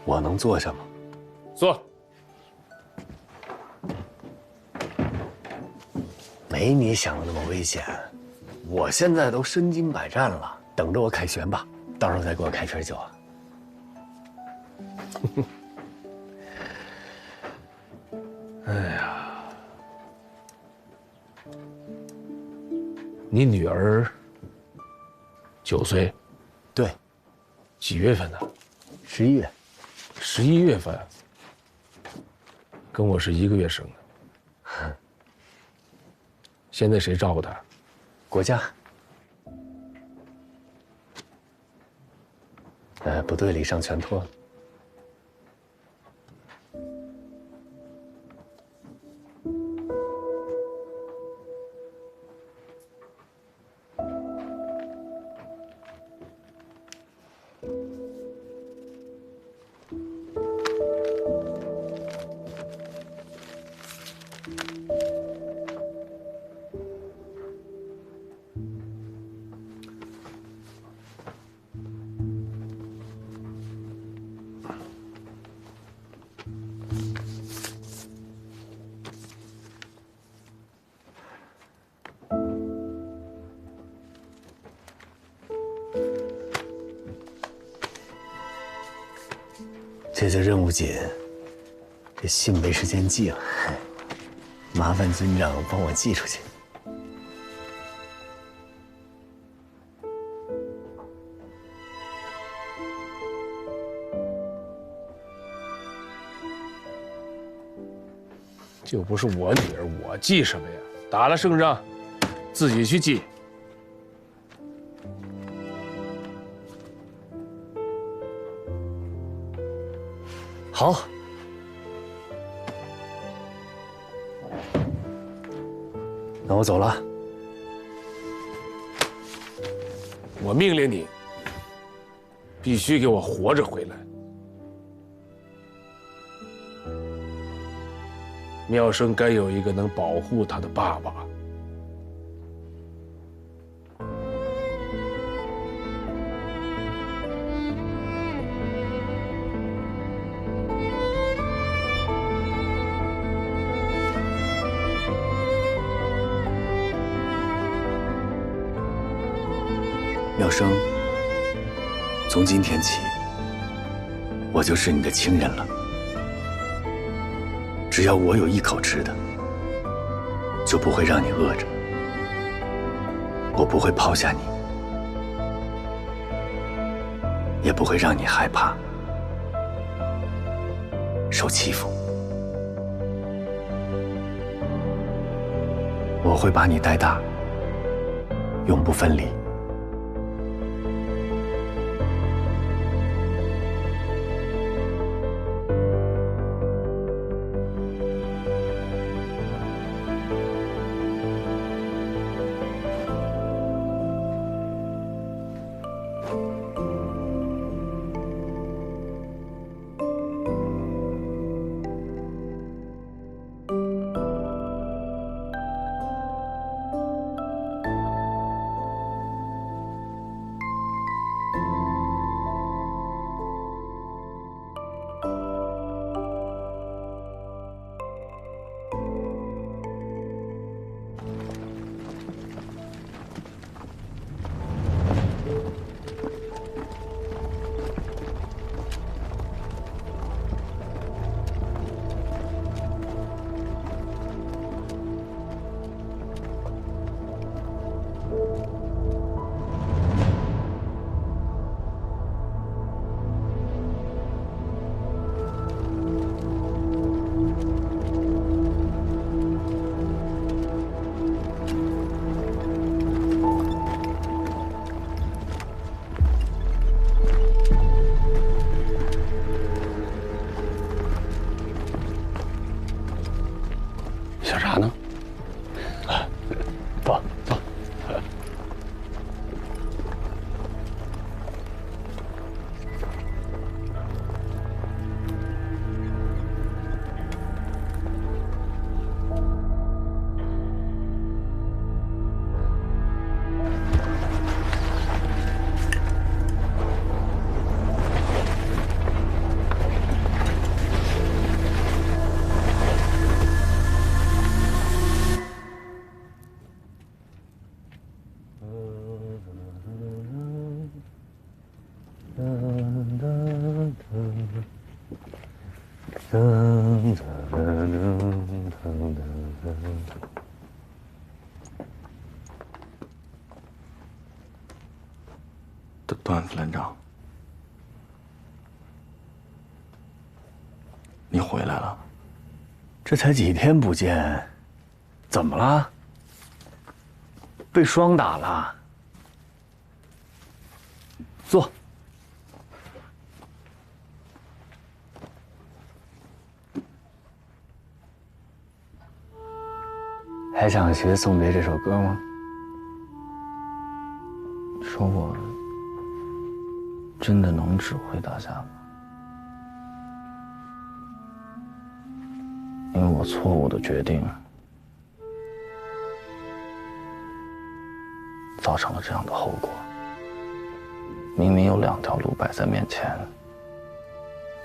我能做什么？做。没你想的那么危险，我现在都身经百战了，等着我凯旋吧，到时候再给我开瓶酒啊。哎呀，你女儿9岁，对，几月份的？11月，11月份，跟我是1个月生的。现在谁照顾她？国家。部队里上全托了。这次任务紧，这信没时间寄了，麻烦军长帮我寄出去。这又不是我女儿，我记什么呀？打了胜仗，自己去记。好。那我走了。我命令你，必须给我活着回来。妙生该有一个能保护他的爸爸。妙生，从今天起，我就是你的亲人了。只要我有一口吃的，就不会让你饿着。我不会抛下你，也不会让你害怕、受欺负。我会把你带大，永不分离。想啥呢？走走。段副连长，你回来了？这才几天不见，怎么了？被霜打了？坐。还想学送别这首歌吗？说我真的能指挥大家吗？因为我错误的决定，造成了这样的后果。明明有2条路摆在面前，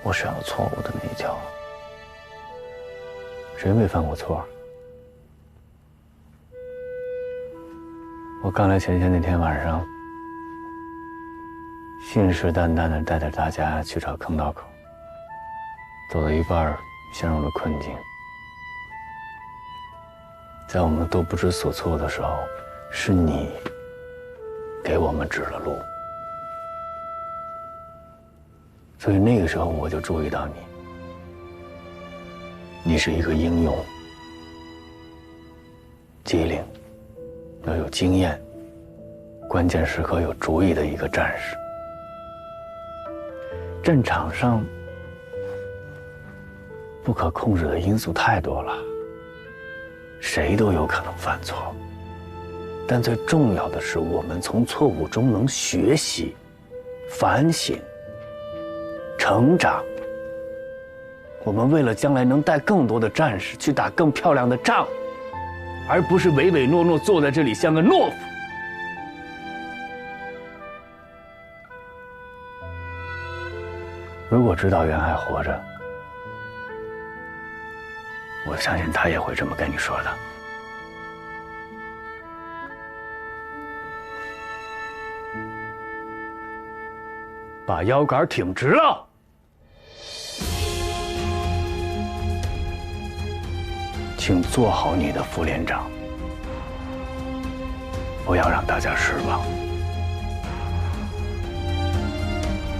我选了错误的那一条。谁没犯过错？我刚来前线那天晚上，信誓旦旦地带着大家去找坑道口，走到一半陷入了困境。在我们都不知所措的时候，是你给我们指了路。所以那个时候我就注意到你，你是一个英勇、机灵、又有经验、关键时刻有主意的一个战士。战场上不可控制的因素太多了，谁都有可能犯错。但最重要的是，我们从错误中能学习、反省、成长。我们为了将来能带更多的战士去打更漂亮的仗，而不是唯唯诺诺坐在这里像个懦夫。如果知道袁还活着，我相信他也会这么跟你说的。把腰杆挺直了，请做好你的副连长，不要让大家失望。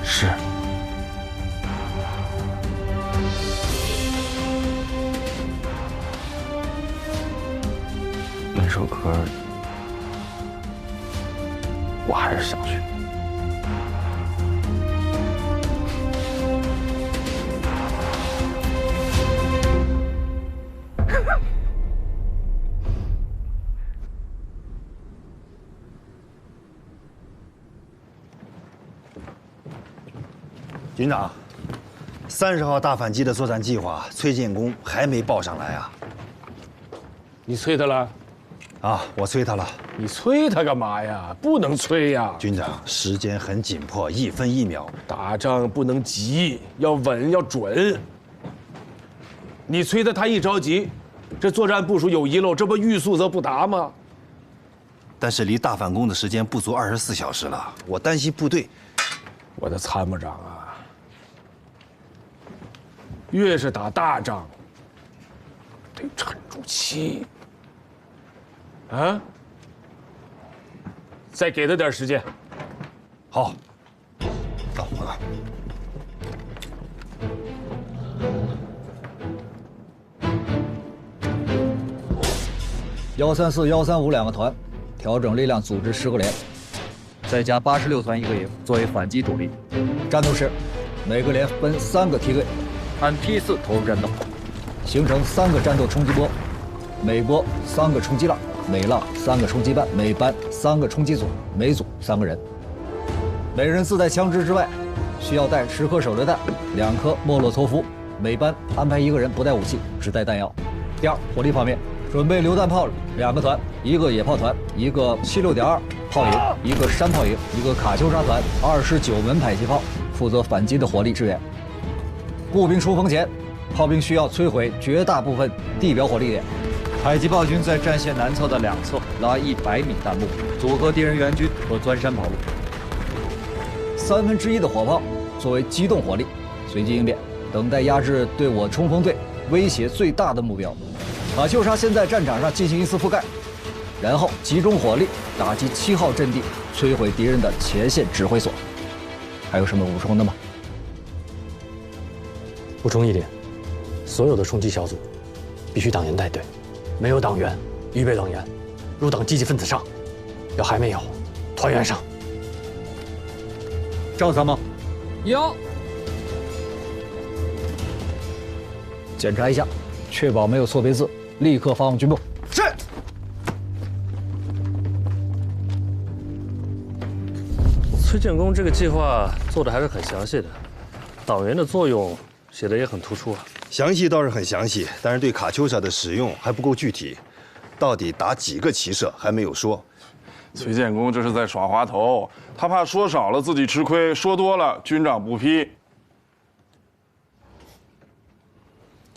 是。那首歌，我还是想学。军长，30号大反击的作战计划，崔建功还没报上来啊？你催他了？啊，我催他了。你催他干嘛呀？不能催呀！军长，时间很紧迫，1分1秒。打仗不能急，要稳要准。你催他，他一着急，这作战部署有遗漏，这不欲速则不达吗？但是离大反攻的时间不足24小时了，我担心部队。我的参谋长啊，越是打大仗，得沉住气。啊！再给他点时间。好，走啊。134、135两个团，调整力量组织10个连，再加86团1个营作为反击主力。战斗时，每个连分3个梯队，按批次投入战斗，形成3个战斗冲击波，每波3个冲击浪。每浪3个冲击班，每班3个冲击组，每组3个人。每人自带枪支之外，需要带10颗手榴弹，2颗莫洛托夫。每班安排1个人不带武器，只带弹药。第二，火力方面，准备榴弹炮2个团，1个野炮团，1个76.2炮营，1个山炮营，1个卡秋莎团，29门迫击炮，负责反击的火力支援。步兵冲锋前，炮兵需要摧毁绝大部分地表火力点。迫击炮军在战线南侧的2侧拉100米弹幕，阻隔敌人援军和钻山跑路。1/3的火炮作为机动火力，随机应变，等待压制对我冲锋队威胁最大的目标。卡秋莎先在战场上进行一次覆盖，然后集中火力打击7号阵地，摧毁敌人的前线指挥所。还有什么补充的吗？补充一点，所有的冲击小组必须党员带队。没有党员，预备党员，入党积极分子上；要还没有，团员上。赵参谋，有。检查一下，确保没有错别字，立刻发往军部。是。崔建功这个计划做的还是很详细的，党员的作用写的也很突出啊。详细倒是很详细，但是对卡秋莎的使用还不够具体，到底打几个骑射还没有说。崔建功这是在耍滑头，他怕说少了自己吃亏，说多了军长不批。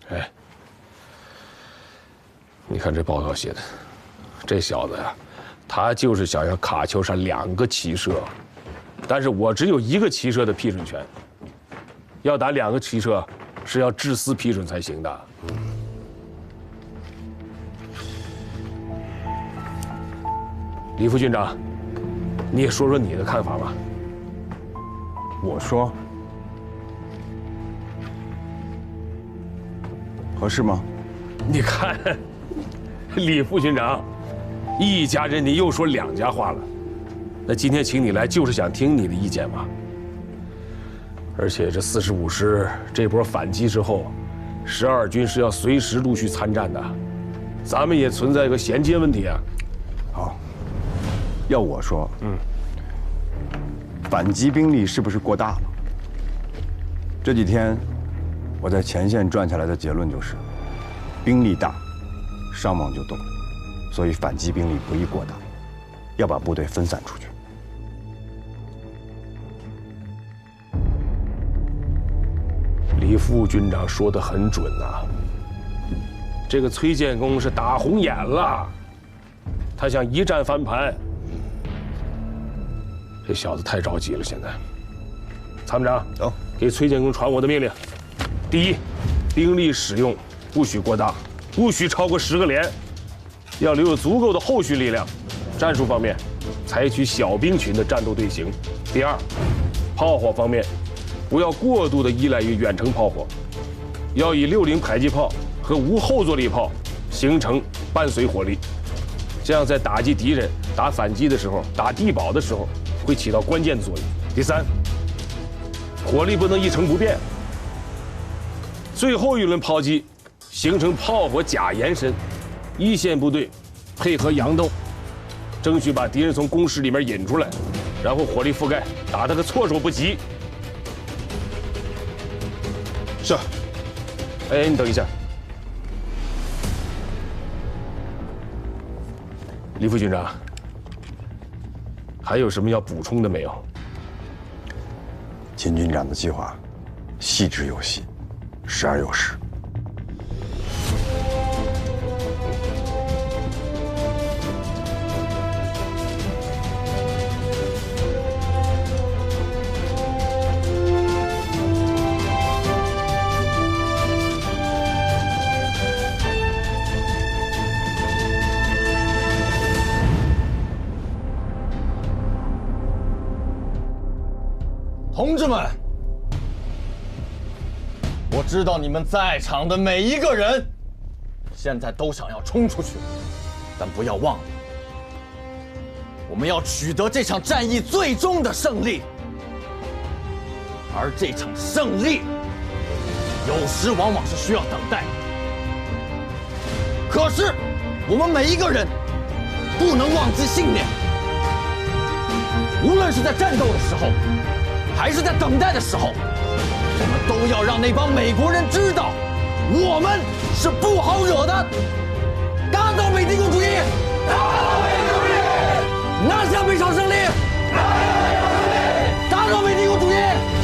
哎，你看这报告写的，这小子呀，他就是想要卡秋莎2个骑射，但是我只有1个骑射的批准权，要打2个骑射。是要致司批准才行的。李副军长，你也说说你的看法吧。我说，合适吗？你看，李副军长一家人你又说两家话了。那今天请你来就是想听你的意见嘛。而且这45师这波反击之后，12军是要随时陆续参战的，咱们也存在一个衔接问题啊。好，要我说，反击兵力是不是过大了？这几天我在前线转下来的结论就是，兵力大，伤亡就多，所以反击兵力不宜过大，要把部队分散出去。李副军长说得很准呐，这个崔建功是打红眼了，他想一战翻盘。这小子太着急了，现在。参谋长，走，给崔建功传我的命令：第一，兵力使用不许过大，不许超过10个连，要留有足够的后续力量。战术方面，采取小兵群的战斗队形。第二，炮火方面，不要过度的依赖于远程炮火，要以60迫击炮和无后坐力炮形成伴随火力，这样在打击敌人、打反击的时候、打地堡的时候会起到关键作用。第三，火力不能一成不变。最后一轮炮击形成炮火假延伸，一线部队配合佯斗，争取把敌人从工事里面引出来，然后火力覆盖，打他个措手不及。是。哎，你等一下，李副军长，还有什么要补充的没有？秦军长的计划细致有细，时而有实。同志们，我知道你们在场的每一个人，现在都想要冲出去，但不要忘了，我们要取得这场战役最终的胜利。而这场胜利，有时往往是需要等待。可是，我们每一个人不能忘记信念，无论是在战斗的时候，还是在等待的时候，我们都要让那帮美国人知道，我们是不好惹的。打倒美帝国主义！打倒美帝国主义！拿下北朝胜利！拿下北朝胜利！打倒美帝国主义！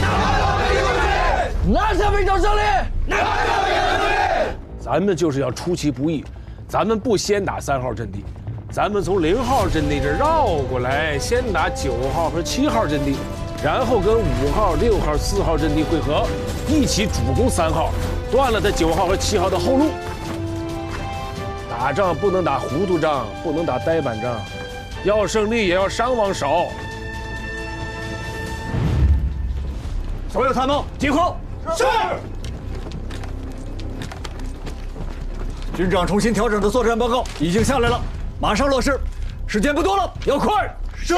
打倒美帝国主义！拿下北朝胜利！拿下北朝胜利！咱们就是要出其不意，咱们不先打3号阵地，咱们从0号阵地这绕过来，先打9号和7号阵地。然后跟5号、6号、4号阵地会合，一起主攻3号，断了他9号和7号的后路。打仗不能打糊涂仗，不能打呆板仗，要胜利也要伤亡少。所有参谋集合。是。军长重新调整的作战报告已经下来了，马上落实，时间不多了，要快。是。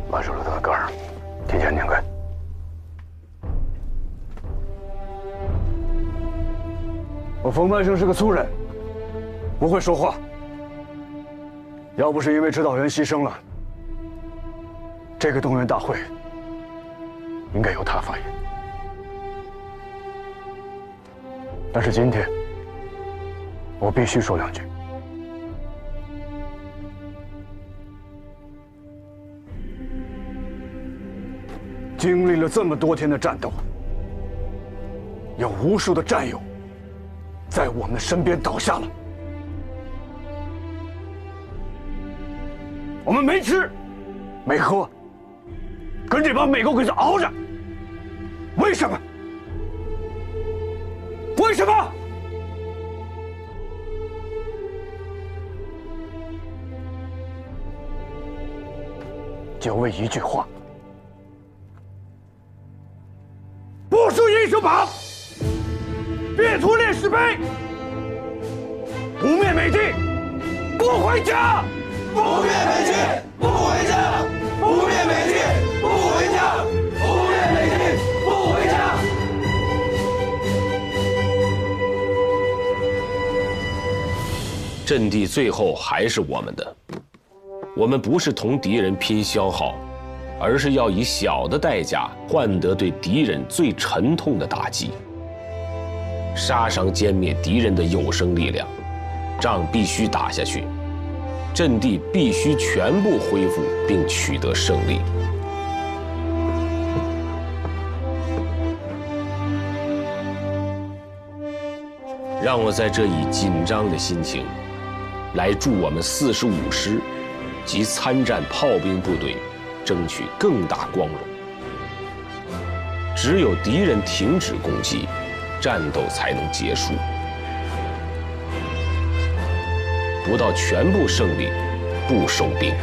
马首勒特戈尔，提前念归。我冯半生是个粗人，不会说话。要不是因为指导员牺牲了，这个动员大会应该由他发言。但是今天，我必须说2句。经历了这么多天的战斗，有无数的战友在我们身边倒下了。我们没吃，没喝，跟这帮美国鬼子熬着。为什么？为什么？就为一句话：不输英雄榜，别图烈士碑，不灭美帝，不回家。不灭美帝，不回家！不灭美帝，不回家！不灭美帝，不回家！阵地最后还是我们的。我们不是同敌人拼消耗，而是要以小的代价换得对敌人最沉痛的打击，杀伤歼灭敌人的有生力量。仗必须打下去。阵地必须全部恢复并取得胜利。让我在这以紧张的心情，来祝我们45师及参战炮兵部队争取更大光荣。只有敌人停止攻击，战斗才能结束。不到全部胜利，不收兵。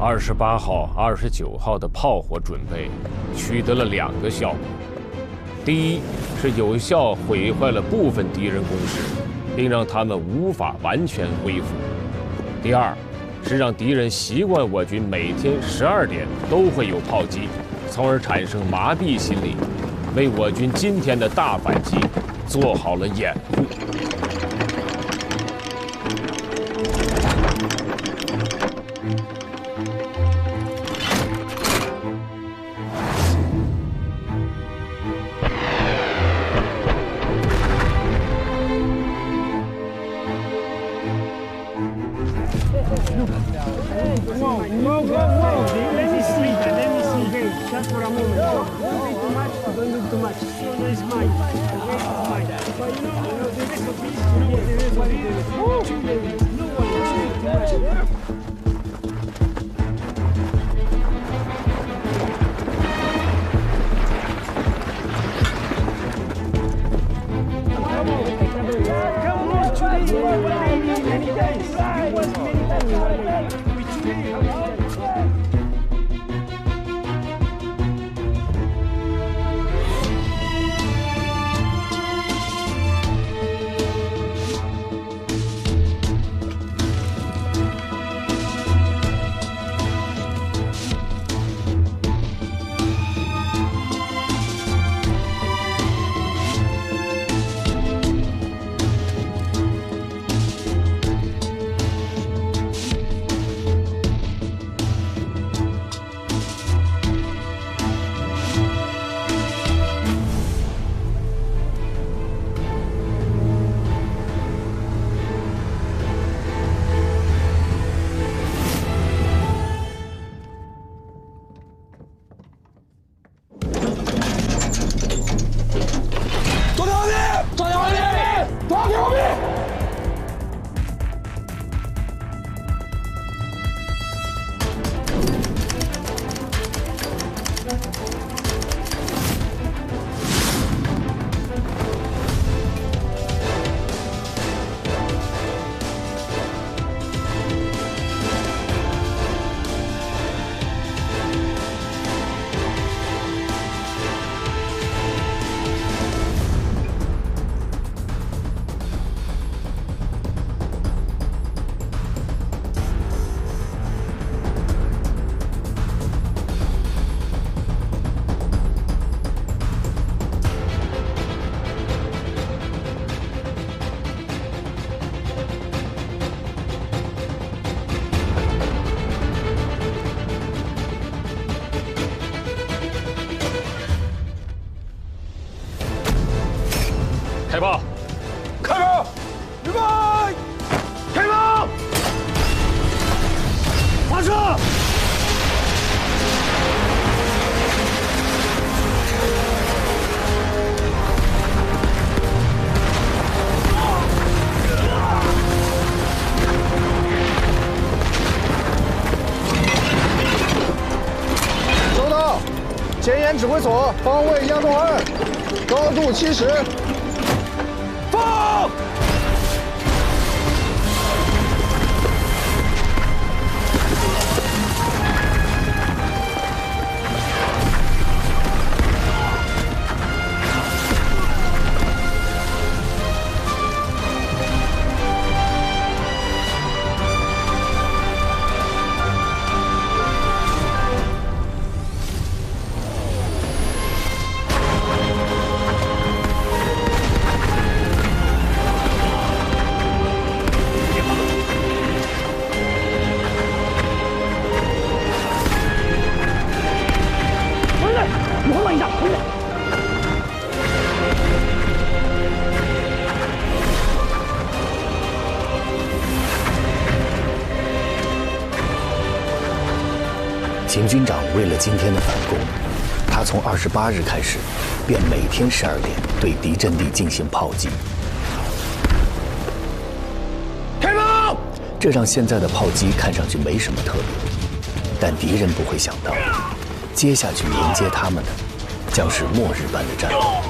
28号、29号的炮火准备取得了2个效果：第一是有效毁坏了部分敌人工事，并让他们无法完全恢复；第二是让敌人习惯我军每天12点都会有炮击，从而产生麻痹心理，为我军今天的大反击做好了掩护。开炮！开炮！预备！开炮！发射！收到，前沿指挥所方位压动2，高度70。放！秦军长为了今天的反攻，他从28日开始，便每天12点对敌阵地进行炮击。开炮！这让现在的炮击看上去没什么特别，但敌人不会想到，接下去迎接他们的将是末日般的战斗。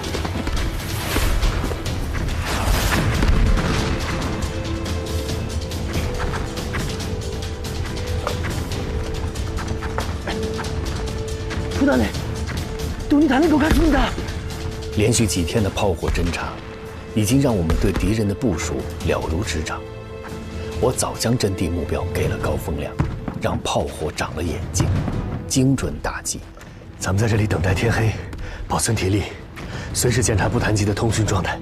부단해. 눈이 가는 것 같습니다. 连续几天的炮火侦察，已经让我们对敌人的部署了如指掌。我早将阵地目标给了高风亮，让炮火长了眼睛，精准打击。咱们在这里等待天黑，保存体力，随时检查不谈机的通讯状态。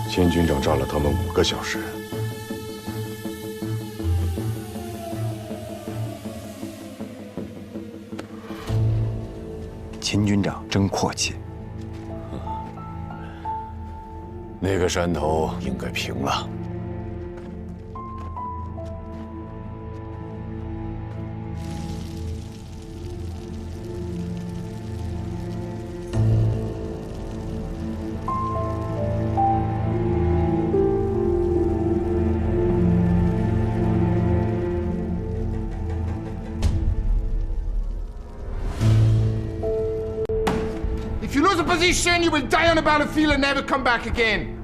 秦军长炸了他们5个小时。秦军长真阔气。那个山头应该平了。 If you lose a position, you will die on the battlefield and never come back again.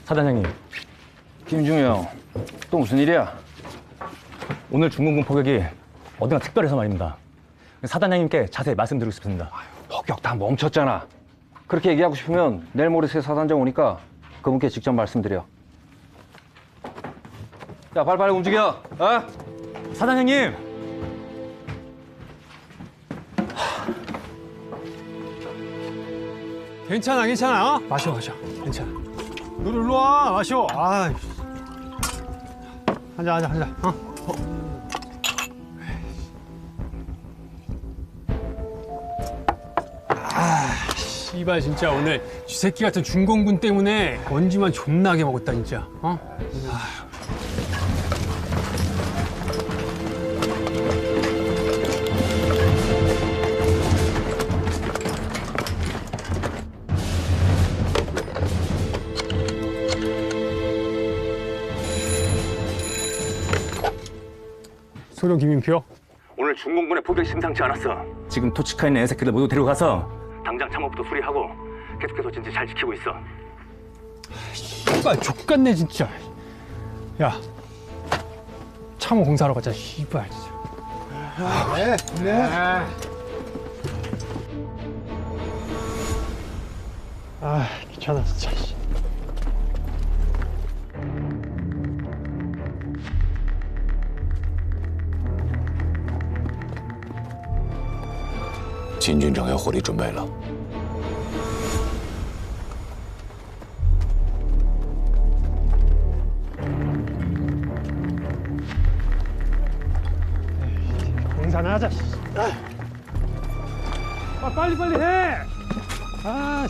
사단장님, 김중영, 또 무슨 일이야? 오늘 중공군 포격이 어딘가 특별해서 말입니다. 사단장님께 자세히 말씀드리고 싶습니다. 포격 다 멈췄잖아. 그렇게 얘기하고 싶으면 내일 모레 새 사단장 오니까 그분께 직접 말씀드려. 야, 빨리빨리 움직여. 어? 사단장님! 괜찮아, 괜찮아. 어? 마셔. 괜찮아. 너 일로 와, 마셔. 아, 한잔. 어? 아, 씨발 진짜 오늘 쥐새끼 같은 중공군 때문에 먼지만 존나게 먹었다 진짜. 어? 아. 소령 김인표. 오늘 중공군의 포격이 심상치 않았어. 지금 토치카에 있는 애새끼들 모두 데려가서 당장 참호부도 수리하고 계속해서 진지 잘 지키고 있어. 씨발 족같네 진짜. 야, 참호 공사하러 가자. 씨발 진짜. 네. 아 귀찮아 진짜. 秦军长要火力准备了。공산하자. 빨리 해.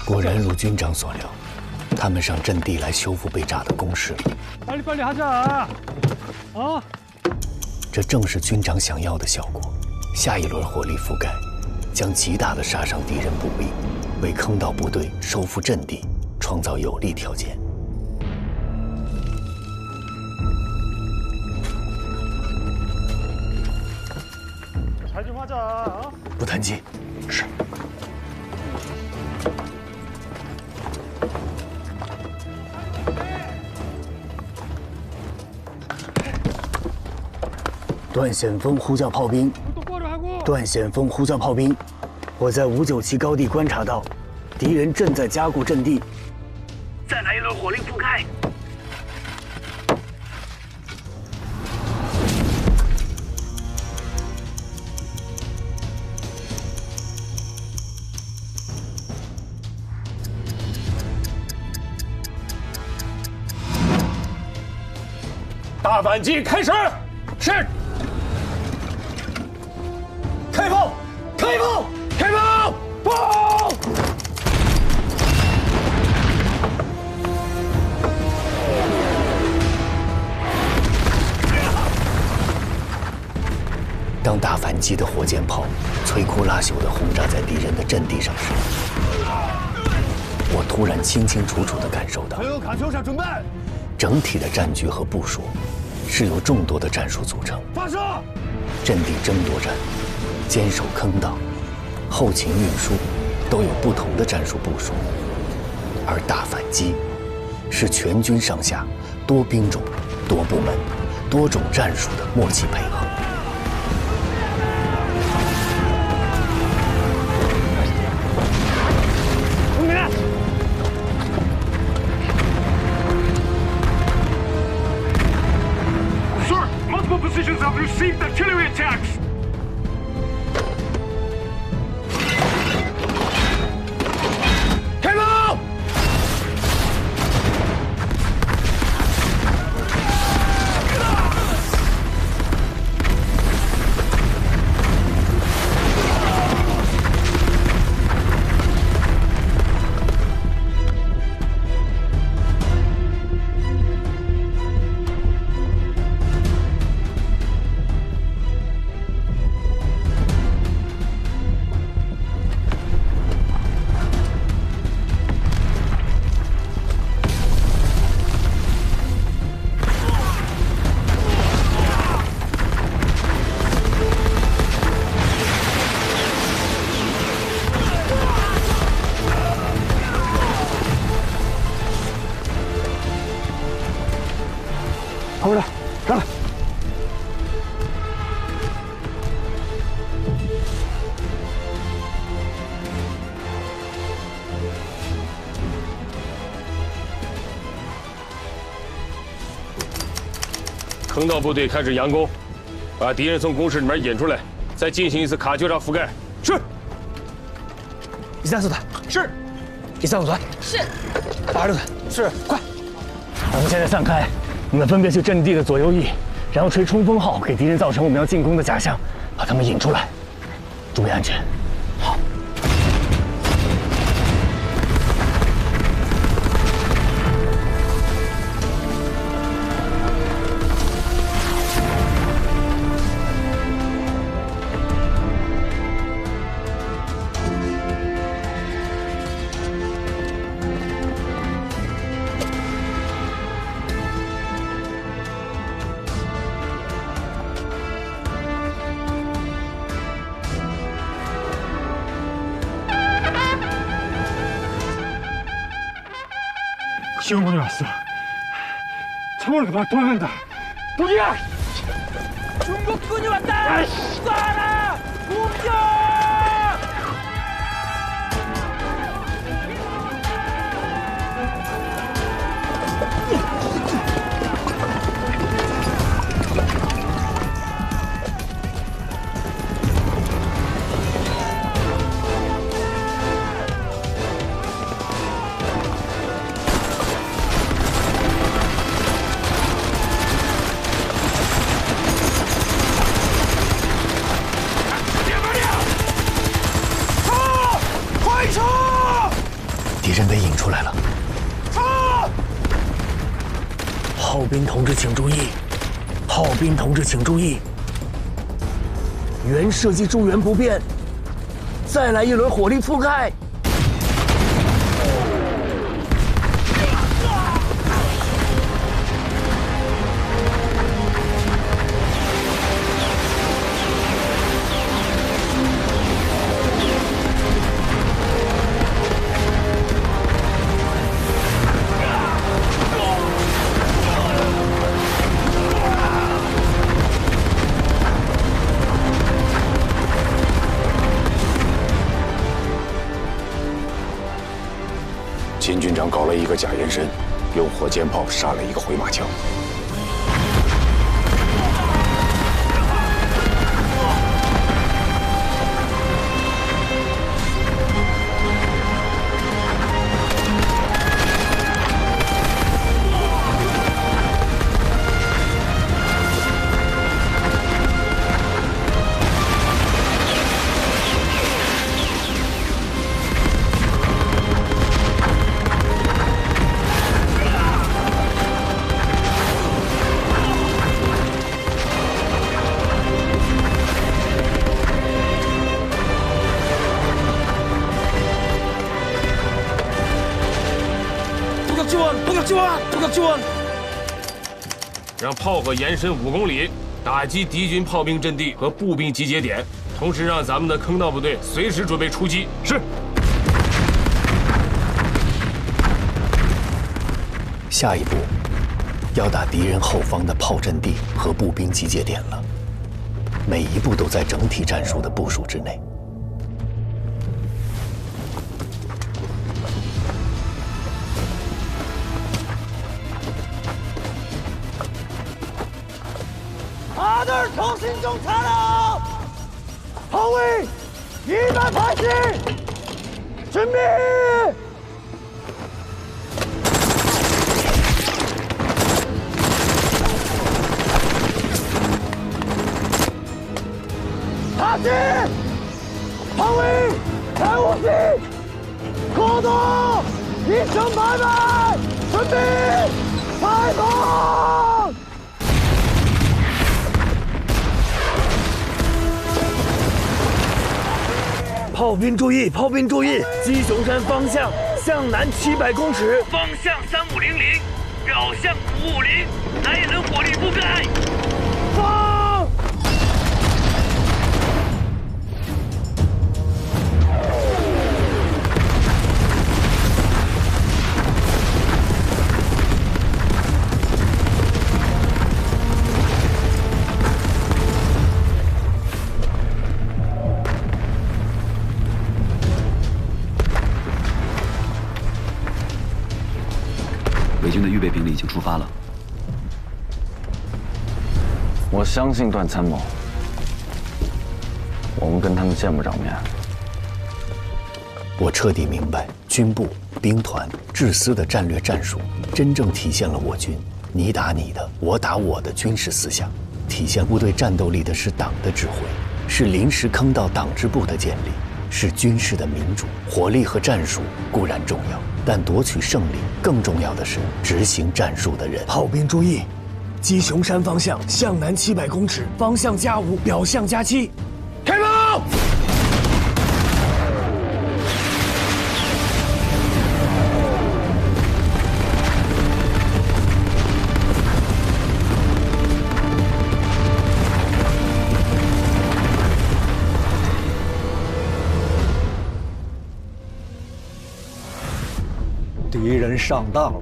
果然如军长所料，他们上阵地来修复被炸的工事。 빨리 하자. 这正是军长想要的效果。下一轮火力覆盖，将极大的杀伤敌人步兵，为坑道部队收复阵地创造有利条件。잘 좀 하자. 不谈机。是。 段显峰呼叫炮兵，段显峰呼叫炮兵，我在597高地观察到，敌人正在加固阵地。再来一轮火力覆盖。大反击开始！是。 开炮！开炮！开炮！炮！当大反击的火箭炮摧枯拉朽地轰炸在敌人的阵地上时，我突然清清楚楚地感受到，卡秋莎准备。整体的战局和部署是由众多的战术组成。发射！阵地争夺战。 坚守坑道、后勤运输都有不同的战术部署，而大反击是全军上下多兵种、多部门、多种战术的默契配合。Sir, multiple positions have received artillery attacks. 跑过来，上来！坑道部队开始佯攻，把敌人从工事里面引出来，再进行一次卡秋莎覆盖。是。134团是。135团是。86团是。快！咱们现在散开。 你们分别去阵地的左右翼，然后吹冲锋号，给敌人造成我们要进攻的假象，把他们引出来，注意安全。好。 시어머니 왔어. 창문을 그만 도망간다. 도지야! 중국군이 왔다! 쏴라! 공격!敌人被引出来了。撤！炮兵同志请注意！炮兵同志请注意！原射击助援不变，再来一轮火力覆盖。秦军长搞了一个假延伸，用火箭炮杀了一个回马枪。让炮火延伸5公里，打击敌军炮兵阵地和步兵集结点，同时让咱们的坑道部队随时准备出击。是。下一步，要打敌人后方的炮阵地和步兵集结点了，每一步都在整体战术的部署之内。아들 정신 좀 차려! 허위 280! 준비! 다시! 허위 150! 고도 2800! 준비! 발동! 炮兵注意！炮兵注意！鸡雄山方向向南700公尺，方向3500，表向550，来人火力覆盖。放！伪军的预备兵力已经出发了。我相信段参谋，我们跟他们见不着面。我彻底明白军部、兵团、制司的战略战术，真正体现了我军你打你的，我打我的军事思想。体现部队战斗力的是党的指挥，是临时坑道党支部的建立，是军事的民主。火力和战术固然重要，但夺取胜利更重要的是执行战术的人。炮兵注意，鸡雄山方向向南700公尺，方向+5，表向+7，开炮！敌人上当了，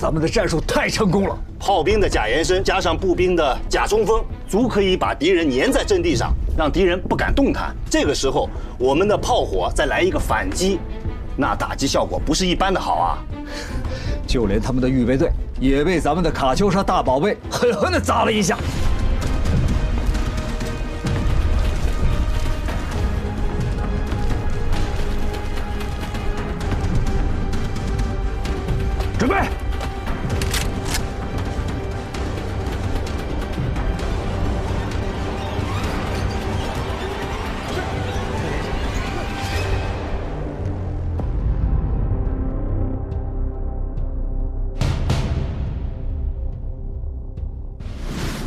咱们的战术太成功了。炮兵的假延伸加上步兵的假冲锋，足可以把敌人粘在阵地上，让敌人不敢动弹。这个时候，我们的炮火再来一个反击，那打击效果不是一般的好啊！就连他们的预备队也被咱们的卡秋莎大宝贝狠狠地砸了一下。准备。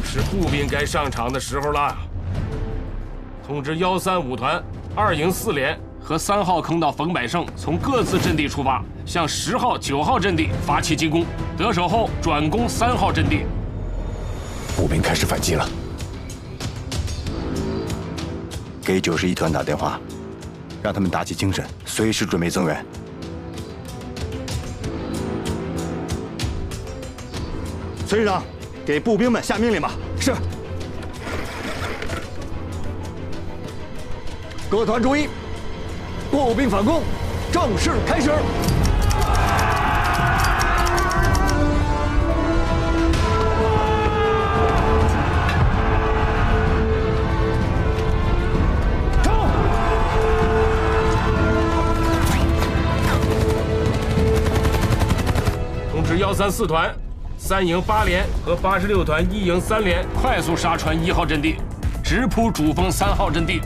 是步兵该上场的时候了。通知135团2营4连和3号坑道冯百胜从各自阵地出发，向10号、9号阵地发起进攻，得手后转攻3号阵地。步兵开始反击了。给91团打电话，让他们打起精神，随时准备增援。崔师长，给步兵们下命令吧。是。各团注意，步兵反攻正式开始。通知134团3营8连和86团1营3连快速杀穿1号阵地，直扑主锋3号阵地。